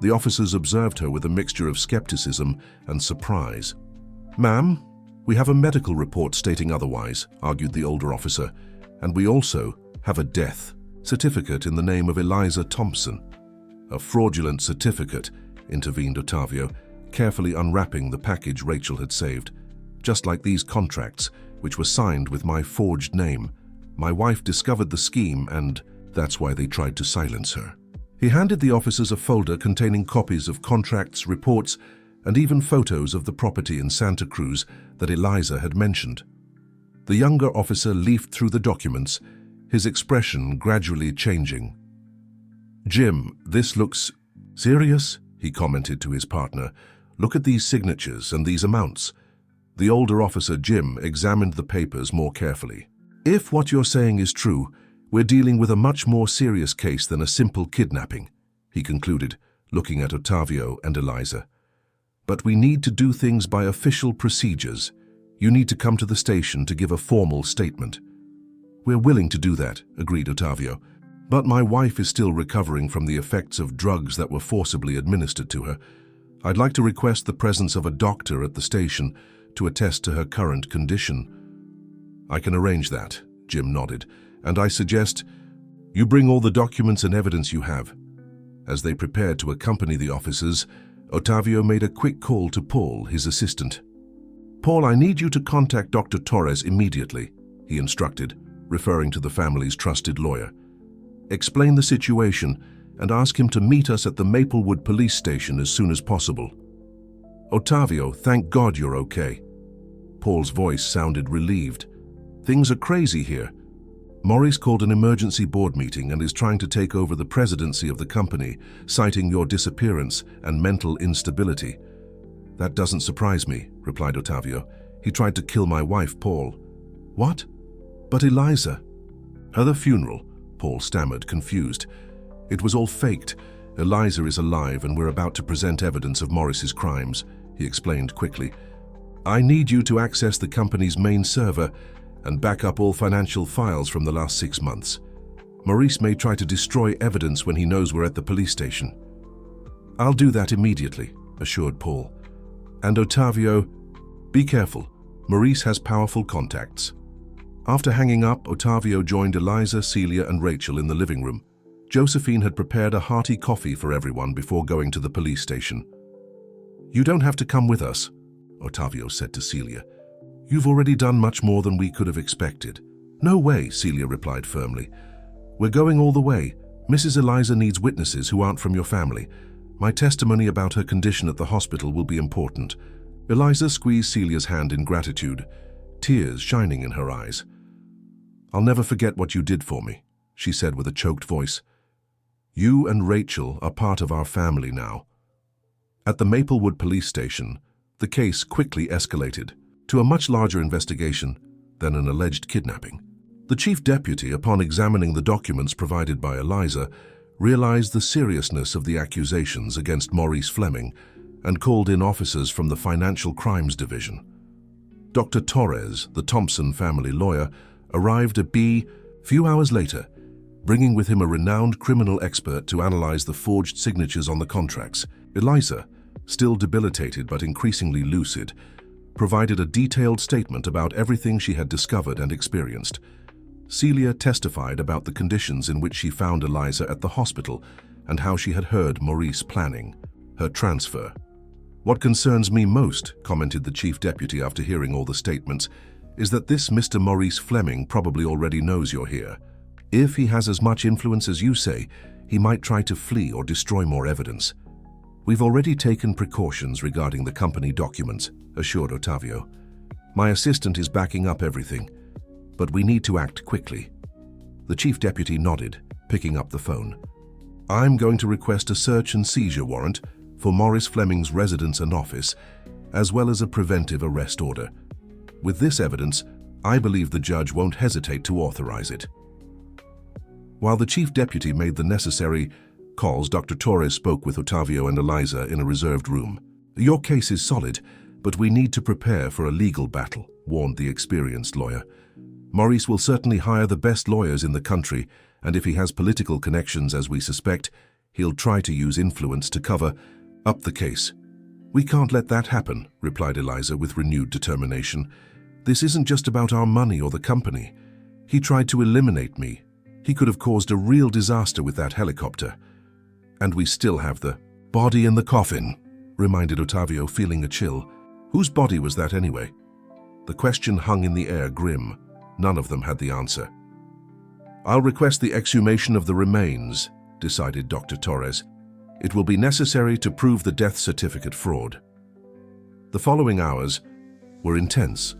The officers observed her with a mixture of skepticism and surprise. Ma'am, we have a medical report stating otherwise, argued the older officer, and we also have a death certificate in the name of Eliza Thompson. A fraudulent certificate, intervened Ottavio, carefully unwrapping the package Rachel had saved. Just like these contracts, which were signed with my forged name. My wife discovered the scheme, and that's why they tried to silence her. He handed the officers a folder containing copies of contracts, reports, and even photos of the property in Santa Cruz that Eliza had mentioned. The younger officer leafed through the documents, his expression gradually changing. Jim, this looks serious, he commented to his partner. Look at these signatures and these amounts. The older officer, Jim, examined the papers more carefully. If what you're saying is true, we're dealing with a much more serious case than a simple kidnapping, he concluded, looking at Ottavio and Eliza. But we need to do things by official procedures. You need to come to the station to give a formal statement. We're willing to do that, agreed Ottavio. But my wife is still recovering from the effects of drugs that were forcibly administered to her. I'd like to request the presence of a doctor at the station to attest to her current condition. I can arrange that, Jim nodded, and I suggest you bring all the documents and evidence you have. As they prepared to accompany the officers, Ottavio made a quick call to Paul, his assistant. Paul, I need you to contact Dr. Torres immediately, he instructed, referring to the family's trusted lawyer. Explain the situation and ask him to meet us at the Maplewood police station as soon as possible. Ottavio, thank God you're okay. Paul's voice sounded relieved. Things are crazy here. Maurice called an emergency board meeting and is trying to take over the presidency of the company, citing your disappearance and mental instability. That doesn't surprise me, replied Ottavio. He tried to kill my wife, Paul. What? But Eliza. At the funeral, Paul stammered, confused. It was all faked. Eliza is alive and we're about to present evidence of Maurice's crimes, he explained quickly. I need you to access the company's main server and back up all financial files from the last 6 months. Maurice may try to destroy evidence when he knows we're at the police station. I'll do that immediately, assured Paul. And Ottavio, be careful. Maurice has powerful contacts. After hanging up, Ottavio joined Eliza, Celia, and Rachel in the living room. Josephine had prepared a hearty coffee for everyone before going to the police station. You don't have to come with us, Ottavio said to Celia. You've already done much more than we could have expected. No way, Celia replied firmly. We're going all the way. Mrs. Eliza needs witnesses who aren't from your family. My testimony about her condition at the hospital will be important. Eliza squeezed Celia's hand in gratitude, tears shining in her eyes. I'll never forget what you did for me, she said with a choked voice. You and Rachel are part of our family now. At the Maplewood police station, the case quickly escalated to a much larger investigation than an alleged kidnapping. The chief deputy, upon examining the documents provided by Eliza, realized the seriousness of the accusations against Maurice Fleming and called in officers from the Financial Crimes Division. Dr. Torres, the Thompson family lawyer, arrived at B few hours later, bringing with him a renowned criminal expert to analyze the forged signatures on the contracts. Eliza, still debilitated but increasingly lucid, provided a detailed statement about everything she had discovered and experienced. Celia testified about the conditions in which she found Eliza at the hospital and how she had heard Maurice planning her transfer. What concerns me most, commented the chief deputy after hearing all the statements, is that this Mr. Maurice Fleming probably already knows you're here. If he has as much influence as you say, he might try to flee or destroy more evidence. We've already taken precautions regarding the company documents, assured Ottavio. My assistant is backing up everything, but we need to act quickly. The chief deputy nodded, picking up the phone. I'm going to request a search and seizure warrant for Maurice Fleming's residence and office, as well as a preventive arrest order. With this evidence, I believe the judge won't hesitate to authorize it. While the chief deputy made the necessary calls, Dr. Torres spoke with Ottavio and Eliza in a reserved room. Your case is solid, but we need to prepare for a legal battle, warned the experienced lawyer. Maurice will certainly hire the best lawyers in the country, and if he has political connections as we suspect, he'll try to use influence to cover up the case. We can't let that happen, replied Eliza with renewed determination. This isn't just about our money or the company. He tried to eliminate me. He could have caused a real disaster with that helicopter. And we still have the body in the coffin, reminded Ottavio, feeling a chill. Whose body was that anyway? The question hung in the air, grim. None of them had the answer. I'll request the exhumation of the remains, decided Dr. Torres. It will be necessary to prove the death certificate fraud. The following hours were intense.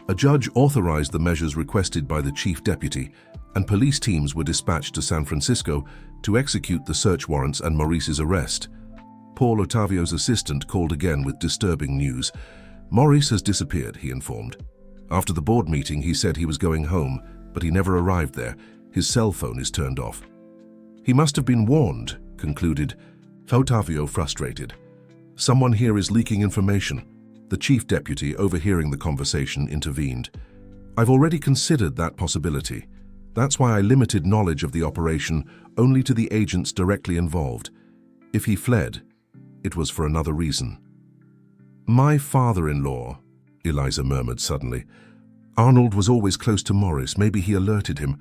A judge authorized the measures requested by the chief deputy, and police teams were dispatched to San Francisco to execute the search warrants and Maurice's arrest. Paul, Ottavio's assistant, called again with disturbing news. Maurice has disappeared, he informed. After the board meeting, he said he was going home, but he never arrived there. His cell phone is turned off. He must have been warned, concluded Ottavio, frustrated. Someone here is leaking information. The chief deputy, overhearing the conversation, intervened. I've already considered that possibility. That's why I limited knowledge of the operation only to the agents directly involved. If he fled, it was for another reason. My father-in-law, Eliza murmured suddenly. Arnold was always close to Maurice. Maybe he alerted him.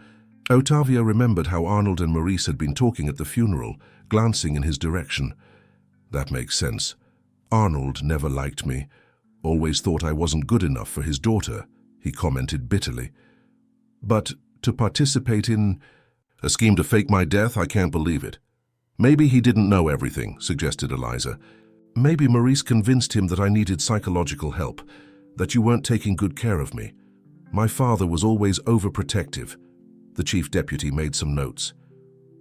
Ottavio remembered how Arnold and Maurice had been talking at the funeral, glancing in his direction. That makes sense. Arnold never liked me. Always thought I wasn't good enough for his daughter, he commented bitterly. But to participate in a scheme to fake my death, I can't believe it. Maybe he didn't know everything, suggested Eliza. Maybe Maurice convinced him that I needed psychological help, that you weren't taking good care of me. My father was always overprotective. The chief deputy made some notes.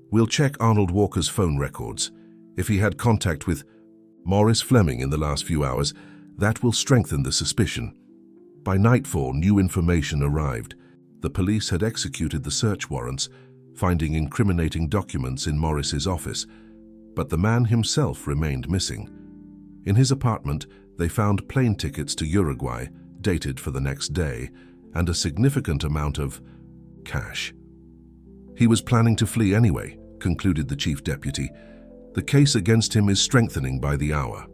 We'll check Arnold Walker's phone records. If he had contact with Morris Fleming in the last few hours, that will strengthen the suspicion. By nightfall, new information arrived. The police had executed the search warrants, finding incriminating documents in Morris's office, but the man himself remained missing. In his apartment, they found plane tickets to Uruguay, dated for the next day, and a significant amount of cash. He was planning to flee anyway, concluded the chief deputy. The case against him is strengthening by the hour.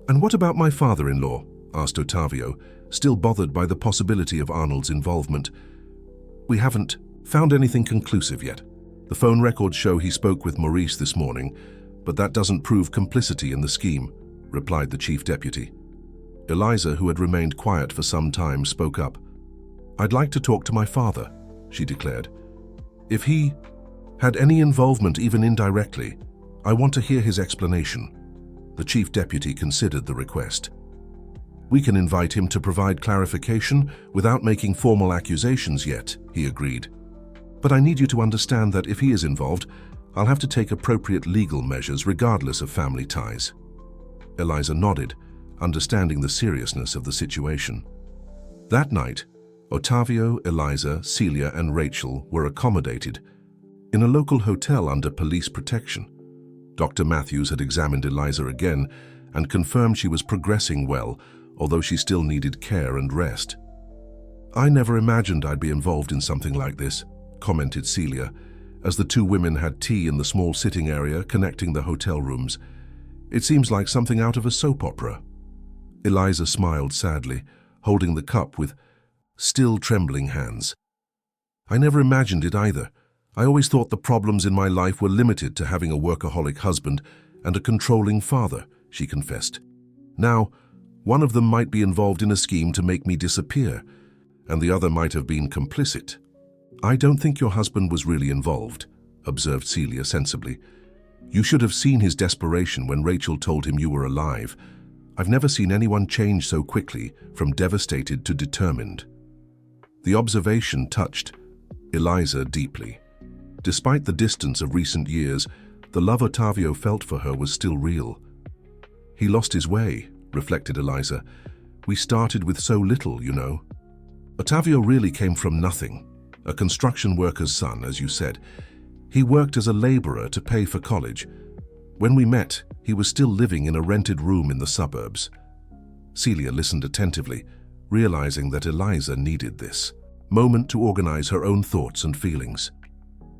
And what about my father-in-law? Asked Ottavio, still bothered by the possibility of Arnold's involvement. We haven't found anything conclusive yet. The phone records show he spoke with Maurice this morning, but that doesn't prove complicity in the scheme, replied the chief deputy. Eliza, who had remained quiet for some time, spoke up. I'd like to talk to my father, she declared. If he had any involvement, even indirectly, I want to hear his explanation. The chief deputy considered the request. We can invite him to provide clarification without making formal accusations yet, he agreed. But I need you to understand that if he is involved, I'll have to take appropriate legal measures regardless of family ties. Eliza nodded, understanding the seriousness of the situation. That night, Ottavio, Eliza, Celia, and Rachel were accommodated in a local hotel under police protection. Dr. Matthews had examined Eliza again and confirmed she was progressing well, although she still needed care and rest. I never imagined I'd be involved in something like this, commented Celia, as the two women had tea in the small sitting area connecting the hotel rooms. It seems like something out of a soap opera. Eliza smiled sadly, holding the cup with still trembling hands. I never imagined it either. I always thought the problems in my life were limited to having a workaholic husband and a controlling father, she confessed. Now, one of them might be involved in a scheme to make me disappear, and the other might have been complicit. I don't think your husband was really involved, observed Celia sensibly. You should have seen his desperation when Rachel told him you were alive. I've never seen anyone change so quickly from devastated to determined. The observation touched Eliza deeply. Despite the distance of recent years, the love Ottavio felt for her was still real. He lost his way, reflected Eliza. We started with so little, you know. Ottavio really came from nothing, a construction worker's son, as you said. He worked as a laborer to pay for college. When we met, he was still living in a rented room in the suburbs. Celia listened attentively, realizing that Eliza needed this moment to organize her own thoughts and feelings.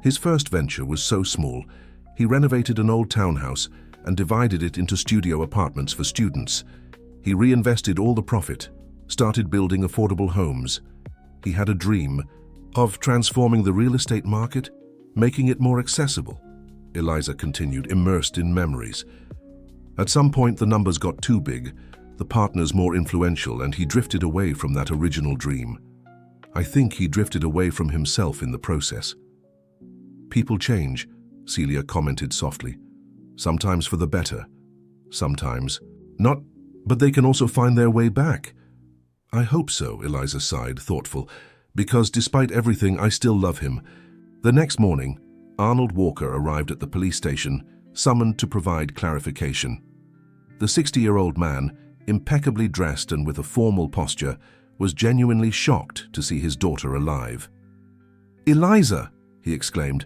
His first venture was so small, he renovated an old townhouse and divided it into studio apartments for students. He reinvested all the profit, started building affordable homes. He had a dream of transforming the real estate market, making it more accessible. Eliza continued, immersed in memories. At some point, the numbers got too big, the partners more influential, and he drifted away from that original dream. I think he drifted away from himself in the process. People change, Celia commented softly. Sometimes for the better, sometimes not, but they can also find their way back. I hope so, Eliza sighed, thoughtful, because despite everything, I still love him. The next morning, Arnold Walker arrived at the police station, summoned to provide clarification. The 60-year-old man, impeccably dressed and with a formal posture, was genuinely shocked to see his daughter alive. Eliza, he exclaimed,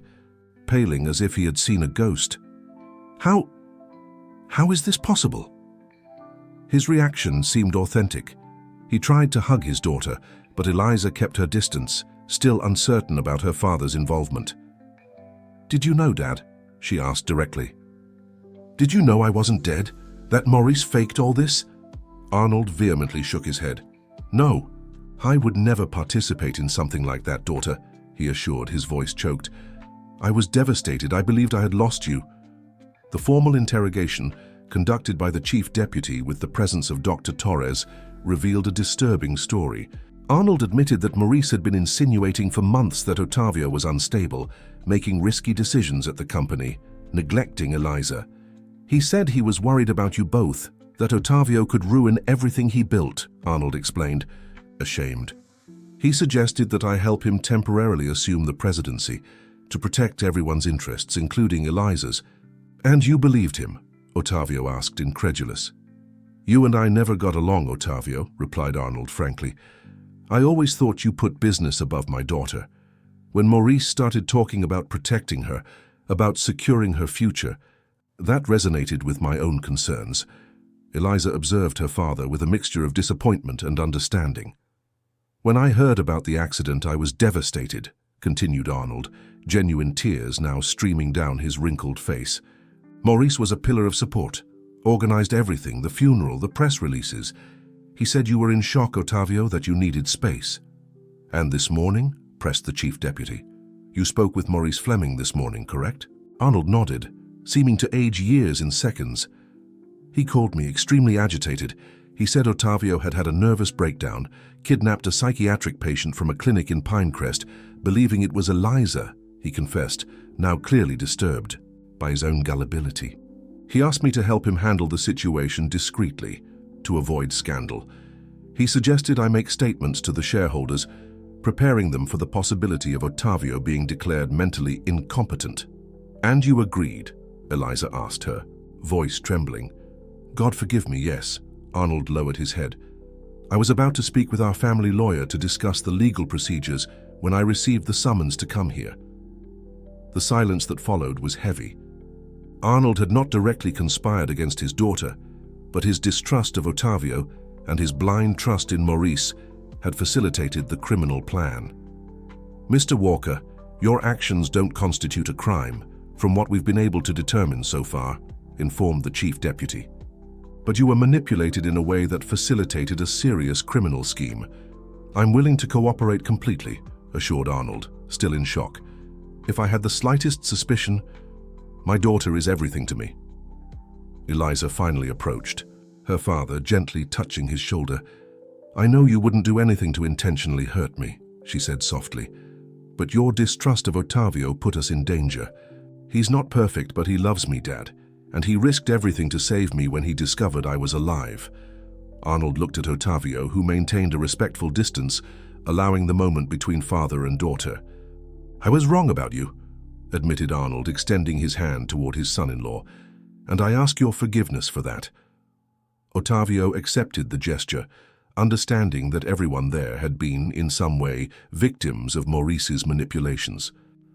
paling as if he had seen a ghost. How is this possible? His reaction seemed authentic. He tried to hug his daughter, but Eliza kept her distance, still uncertain about her father's involvement. Did you know, Dad? She asked directly. Did you know I wasn't dead? That Maurice faked all this? Arnold vehemently shook his head. No, I would never participate in something like that, daughter, he assured, his voice choked. I was devastated. I believed I had lost you. The formal interrogation, conducted by the chief deputy with the presence of Dr. Torres, revealed a disturbing story. Arnold admitted that Maurice had been insinuating for months that Ottavio was unstable, making risky decisions at the company, neglecting Eliza. He said he was worried about you both, that Ottavio could ruin everything he built, Arnold explained, ashamed. He suggested that I help him temporarily assume the presidency to protect everyone's interests, including Eliza's. And you believed him? Ottavio asked, incredulous. You and I never got along, Ottavio, replied Arnold frankly. I always thought you put business above my daughter. When Maurice started talking about protecting her, about securing her future, that resonated with my own concerns. Eliza observed her father with a mixture of disappointment and understanding. When I heard about the accident, I was devastated, continued Arnold, genuine tears now streaming down his wrinkled face. Maurice was a pillar of support, organized everything, the funeral, the press releases. He said you were in shock, Ottavio, that you needed space. And this morning? Pressed the chief deputy. You spoke with Maurice Fleming this morning, correct? Arnold nodded, seeming to age years in seconds. He called me extremely agitated. He said Ottavio had had a nervous breakdown, kidnapped a psychiatric patient from a clinic in Pinecrest, believing it was Eliza, he confessed, now clearly disturbed by his own gullibility. He asked me to help him handle the situation discreetly, to avoid scandal. He suggested I make statements to the shareholders, preparing them for the possibility of Ottavio being declared mentally incompetent. And you agreed? Eliza asked her, voice trembling. God forgive me, yes. Arnold lowered his head. I was about to speak with our family lawyer to discuss the legal procedures when I received the summons to come here. The silence that followed was heavy. Arnold had not directly conspired against his daughter, but his distrust of Ottavio and his blind trust in Maurice had facilitated the criminal plan. Mr. Walker, your actions don't constitute a crime, from what we've been able to determine so far, informed the chief deputy. But you were manipulated in a way that facilitated a serious criminal scheme. I'm willing to cooperate completely, assured Arnold, still in shock. If I had the slightest suspicion, my daughter is everything to me. Eliza finally approached, her father gently touching his shoulder. I know you wouldn't do anything to intentionally hurt me, she said softly, but your distrust of Ottavio put us in danger. He's not perfect, but he loves me, Dad, and he risked everything to save me when he discovered I was alive. Arnold looked at Ottavio, who maintained a respectful distance, allowing the moment between father and daughter. I was wrong about you, admitted Arnold, extending his hand toward his son-in-law, and I ask your forgiveness for that. Ottavio accepted the gesture, understanding that everyone there had been, in some way, victims of Maurice's manipulations.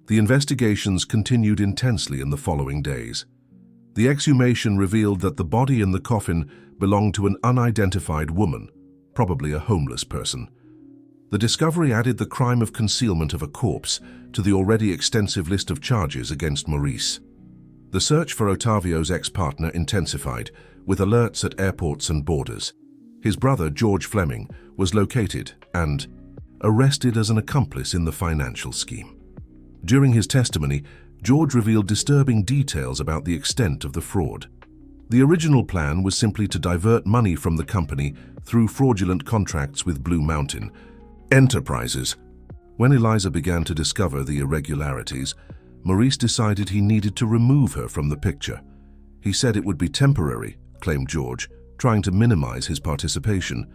The investigations continued intensely in the following days. The exhumation revealed that the body in the coffin belonged to an unidentified woman, probably a homeless person. The discovery added the crime of concealment of a corpse to the already extensive list of charges against Maurice. The search for Ottavio's ex-partner intensified, with alerts at airports and borders. His brother, George Fleming, was located and arrested as an accomplice in the financial scheme. During his testimony, George revealed disturbing details about the extent of the fraud. The original plan was simply to divert money from the company through fraudulent contracts with Blue Mountain Enterprises. When Eliza began to discover the irregularities, Maurice decided he needed to remove her from the picture. He said it would be temporary, claimed George, trying to minimize his participation.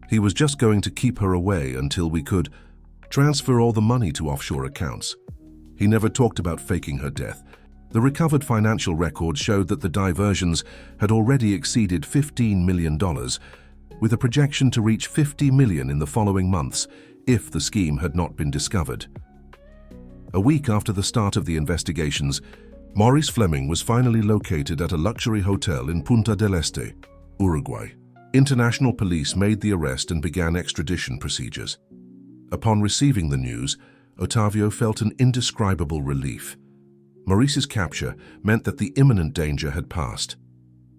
He was just going to keep her away until we could transfer all the money to offshore accounts. He never talked about faking her death. The recovered financial records showed that the diversions had already exceeded $15 million, with a projection to reach $50 million in the following months if the scheme had not been discovered. A week after the start of the investigations, Maurice Fleming was finally located at a luxury hotel in Punta del Este, Uruguay. International police made the arrest and began extradition procedures. Upon receiving the news, Ottavio felt an indescribable relief. Maurice's capture meant that the imminent danger had passed.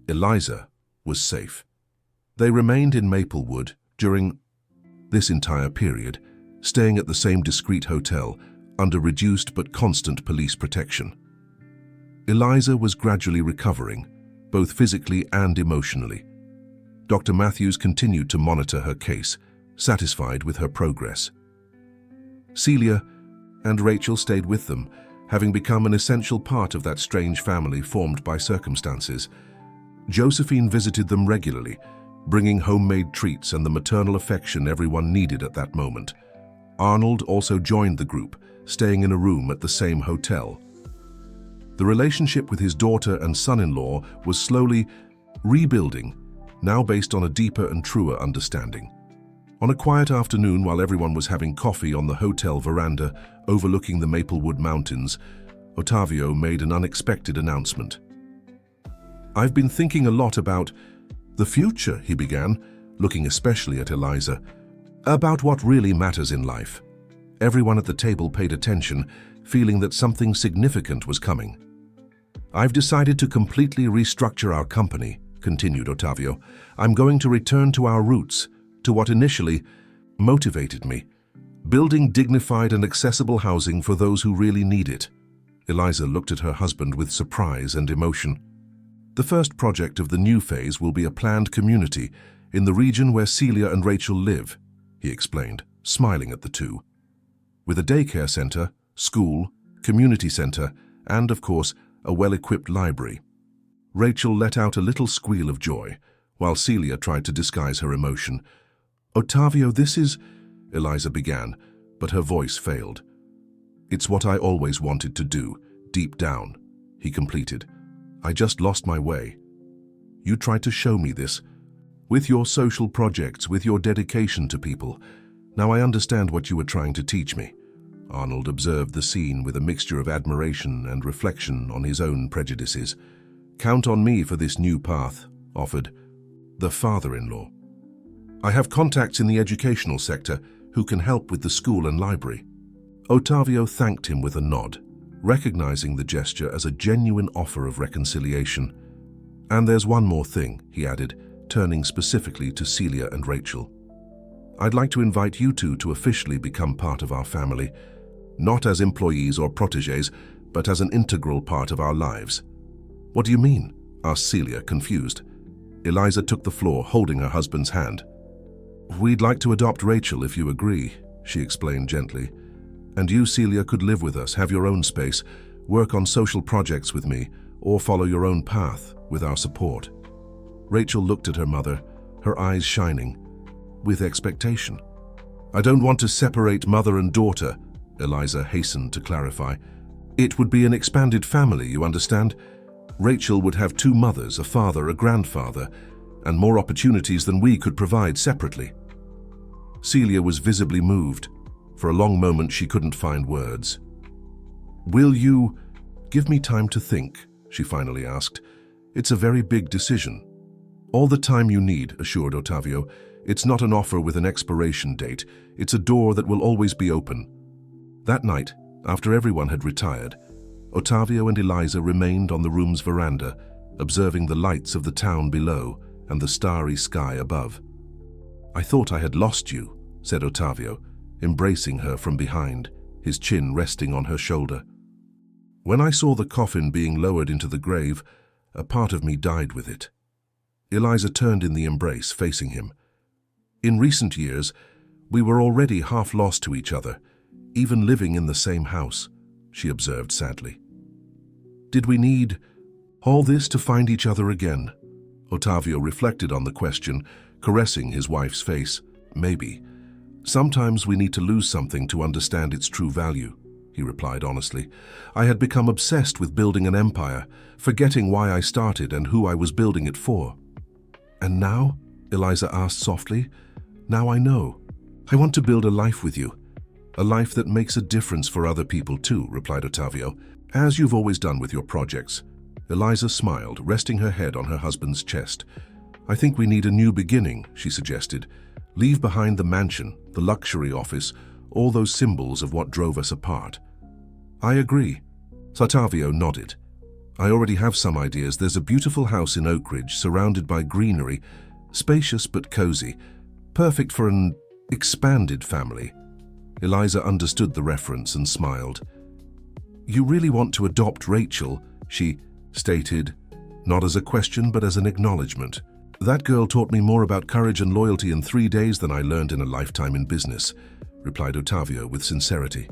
Eliza was safe. They remained in Maplewood during this entire period, staying at the same discreet hotel under reduced but constant police protection. Eliza was gradually recovering, both physically and emotionally. Dr. Matthews continued to monitor her case, satisfied with her progress. Celia and Rachel stayed with them, having become an essential part of that strange family formed by circumstances. Josephine visited them regularly, bringing homemade treats and the maternal affection everyone needed at that moment. Arnold also joined the group, staying in a room at the same hotel. The relationship with his daughter and son-in-law was slowly rebuilding, now based on a deeper and truer understanding. On a quiet afternoon while everyone was having coffee on the hotel veranda overlooking the Maplewood Mountains, Ottavio made an unexpected announcement. "I've been thinking a lot about the future," he began, looking especially at Eliza, "about what really matters in life." Everyone at the table paid attention, feeling that something significant was coming. "I've decided to completely restructure our company," continued Ottavio. "I'm going to return to our roots, to what initially motivated me, building dignified and accessible housing for those who really need it." Eliza looked at her husband with surprise and emotion. "The first project of the new phase will be a planned community in the region where Celia and Rachel live," he explained, smiling at the two. "With a daycare center, school, community center, and, of course, a well-equipped library." Rachel let out a little squeal of joy, while Celia tried to disguise her emotion. "Ottavio, this is—" Eliza began, but her voice failed. "It's what I always wanted to do, deep down," he completed. "I just lost my way. You tried to show me this, with your social projects, with your dedication to people. Now I understand what you were trying to teach me." Arnold observed the scene with a mixture of admiration and reflection on his own prejudices. "Count on me for this new path," offered the father-in-law. "I have contacts in the educational sector who can help with the school and library." Ottavio thanked him with a nod, recognizing the gesture as a genuine offer of reconciliation. "And there's one more thing," he added, turning specifically to Celia and Rachel. "I'd like to invite you two to officially become part of our family, not as employees or protégés, but as an integral part of our lives." "What do you mean?" asked Celia, confused. Eliza took the floor, holding her husband's hand. "We'd like to adopt Rachel if you agree," she explained gently. "And you, Celia, could live with us, have your own space, work on social projects with me, or follow your own path with our support." Rachel looked at her mother, her eyes shining with expectation. "I don't want to separate mother and daughter," Eliza hastened to clarify. "It would be an expanded family, you understand? Rachel would have two mothers, a father, a grandfather, and more opportunities than we could provide separately." Celia was visibly moved. For a long moment she couldn't find words. "Will you give me time to think?" she finally asked. "It's a very big decision." "All the time you need," assured Ottavio. "It's not an offer with an expiration date. It's a door that will always be open." That night, after everyone had retired, Ottavio and Eliza remained on the room's veranda, observing the lights of the town below and the starry sky above. "I thought I had lost you," said Ottavio, embracing her from behind, his chin resting on her shoulder. "When I saw the coffin being lowered into the grave, a part of me died with it." Eliza turned in the embrace, facing him. "In recent years, we were already half lost to each other, even living in the same house," she observed sadly. "Did we need all this to find each other again?" Ottavio reflected on the question, caressing his wife's face. "Maybe. Sometimes we need to lose something to understand its true value," he replied honestly. "I had become obsessed with building an empire, forgetting why I started and who I was building it for." "And now?" Eliza asked softly. "Now I know. I want to build a life with you. A life that makes a difference for other people too," replied Ottavio, "as you've always done with your projects." Eliza smiled, resting her head on her husband's chest. "I think we need a new beginning," she suggested. "Leave behind the mansion, the luxury office, all those symbols of what drove us apart." "I agree." Ottavio nodded. "I already have some ideas. There's a beautiful house in Oak Ridge, surrounded by greenery, spacious but cozy, perfect for an expanded family." Eliza understood the reference and smiled. "You really want to adopt Rachel," she stated, not as a question but as an acknowledgement. "That girl taught me more about courage and loyalty in 3 days than I learned in a lifetime in business," replied Ottavio with sincerity.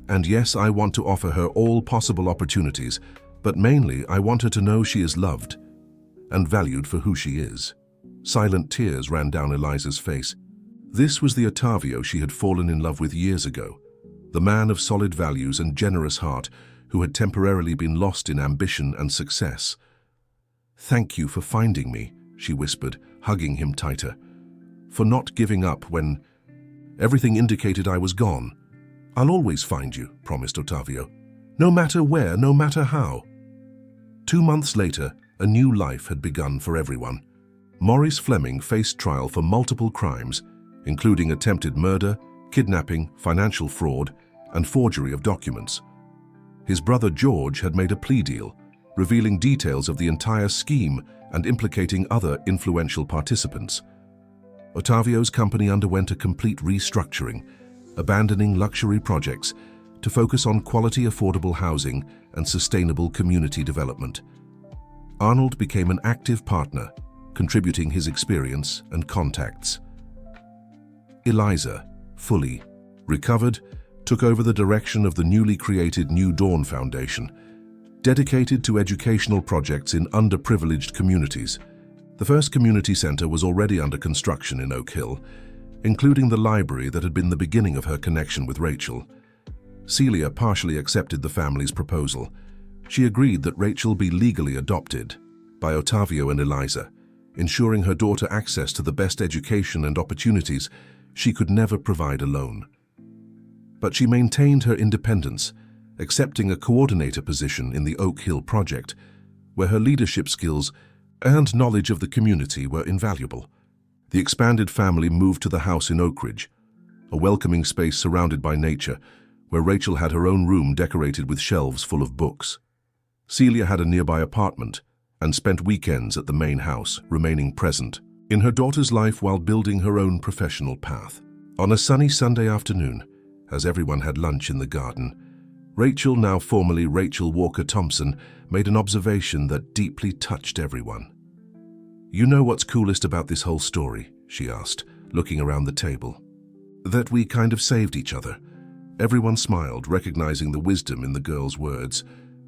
"And yes, I want to offer her all possible opportunities, but mainly I want her to know she is loved and valued for who she is." Silent tears ran down Eliza's face. This was the Ottavio she had fallen in love with years ago, the man of solid values and generous heart who had temporarily been lost in ambition and success. "Thank you for finding me," she whispered, hugging him tighter. "For not giving up when everything indicated I was gone. I'll always find you," promised Ottavio. "No matter where, no matter how." 2 months later, a new life had begun for everyone. Maurice Fleming faced trial for multiple crimes, including attempted murder, kidnapping, financial fraud, and forgery of documents. His brother George had made a plea deal, revealing details of the entire scheme and implicating other influential participants. Ottavio's company underwent a complete restructuring, abandoning luxury projects to focus on quality affordable housing and sustainable community development. Arnold became an active partner, contributing his experience and contacts. Eliza, fully recovered, took over the direction of the newly created New Dawn Foundation, dedicated to educational projects in underprivileged communities. The first community center was already under construction in Oak Hill, including the library that had been the beginning of her connection with Rachel. Celia partially accepted the family's proposal. She agreed that Rachel be legally adopted by Ottavio and Eliza, ensuring her daughter access to the best education and opportunities she could never provide alone. But she maintained her independence, accepting a coordinator position in the Oak Hill project, where her leadership skills and knowledge of the community were invaluable. The expanded family moved to the house in Oak Ridge, a welcoming space surrounded by nature, where Rachel had her own room decorated with shelves full of books. Celia had a nearby apartment and spent weekends at the main house, remaining present in her daughter's life while building her own professional path. On a sunny Sunday afternoon, as everyone had lunch in the garden, Rachel, now formerly Rachel Walker Thompson, made an observation that deeply touched everyone. "You know what's coolest about this whole story?" she asked, looking around the table. "That we kind of saved each other." Everyone smiled, recognizing the wisdom in the girl's words.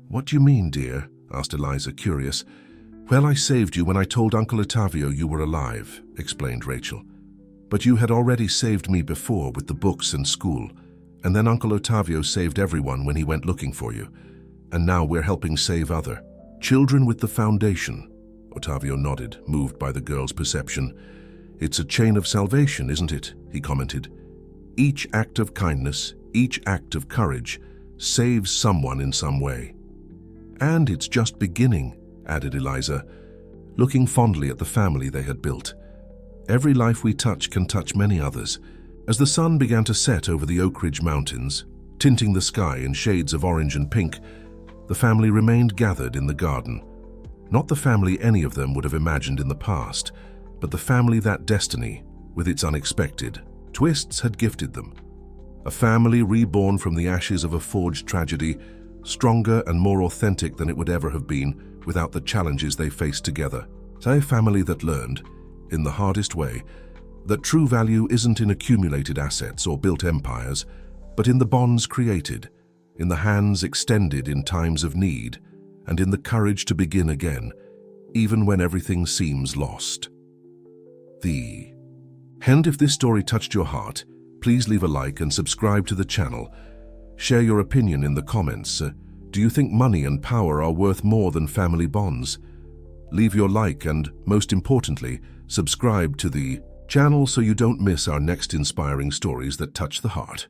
"What do you mean, dear?" asked Eliza, curious. "Well, I saved you when I told Uncle Ottavio you were alive," explained Rachel. "But you had already saved me before with the books and school. And then Uncle Ottavio saved everyone when he went looking for you. And now we're helping save other children with the foundation." Ottavio nodded, moved by the girl's perception. "It's a chain of salvation, isn't it?" he commented. "Each act of kindness, each act of courage, saves someone in some way." "And it's just beginning," added Eliza, looking fondly at the family they had built. "Every life we touch can touch many others." As the sun began to set over the Oak Ridge Mountains, tinting the sky in shades of orange and pink, the family remained gathered in the garden. Not the family any of them would have imagined in the past, but the family that destiny, with its unexpected twists, had gifted them. A family reborn from the ashes of a forged tragedy, stronger and more authentic than it would ever have been without the challenges they faced together. A family that learned, in the hardest way, that true value isn't in accumulated assets or built empires, but in the bonds created, in the hands extended in times of need, and in the courage to begin again, even when everything seems lost. And if this story touched your heart, please leave a like and subscribe to the channel. Share your opinion in the comments. Do you think money and power are worth more than family bonds? Leave your like and, most importantly, subscribe to the channel so you don't miss our next inspiring stories that touch the heart.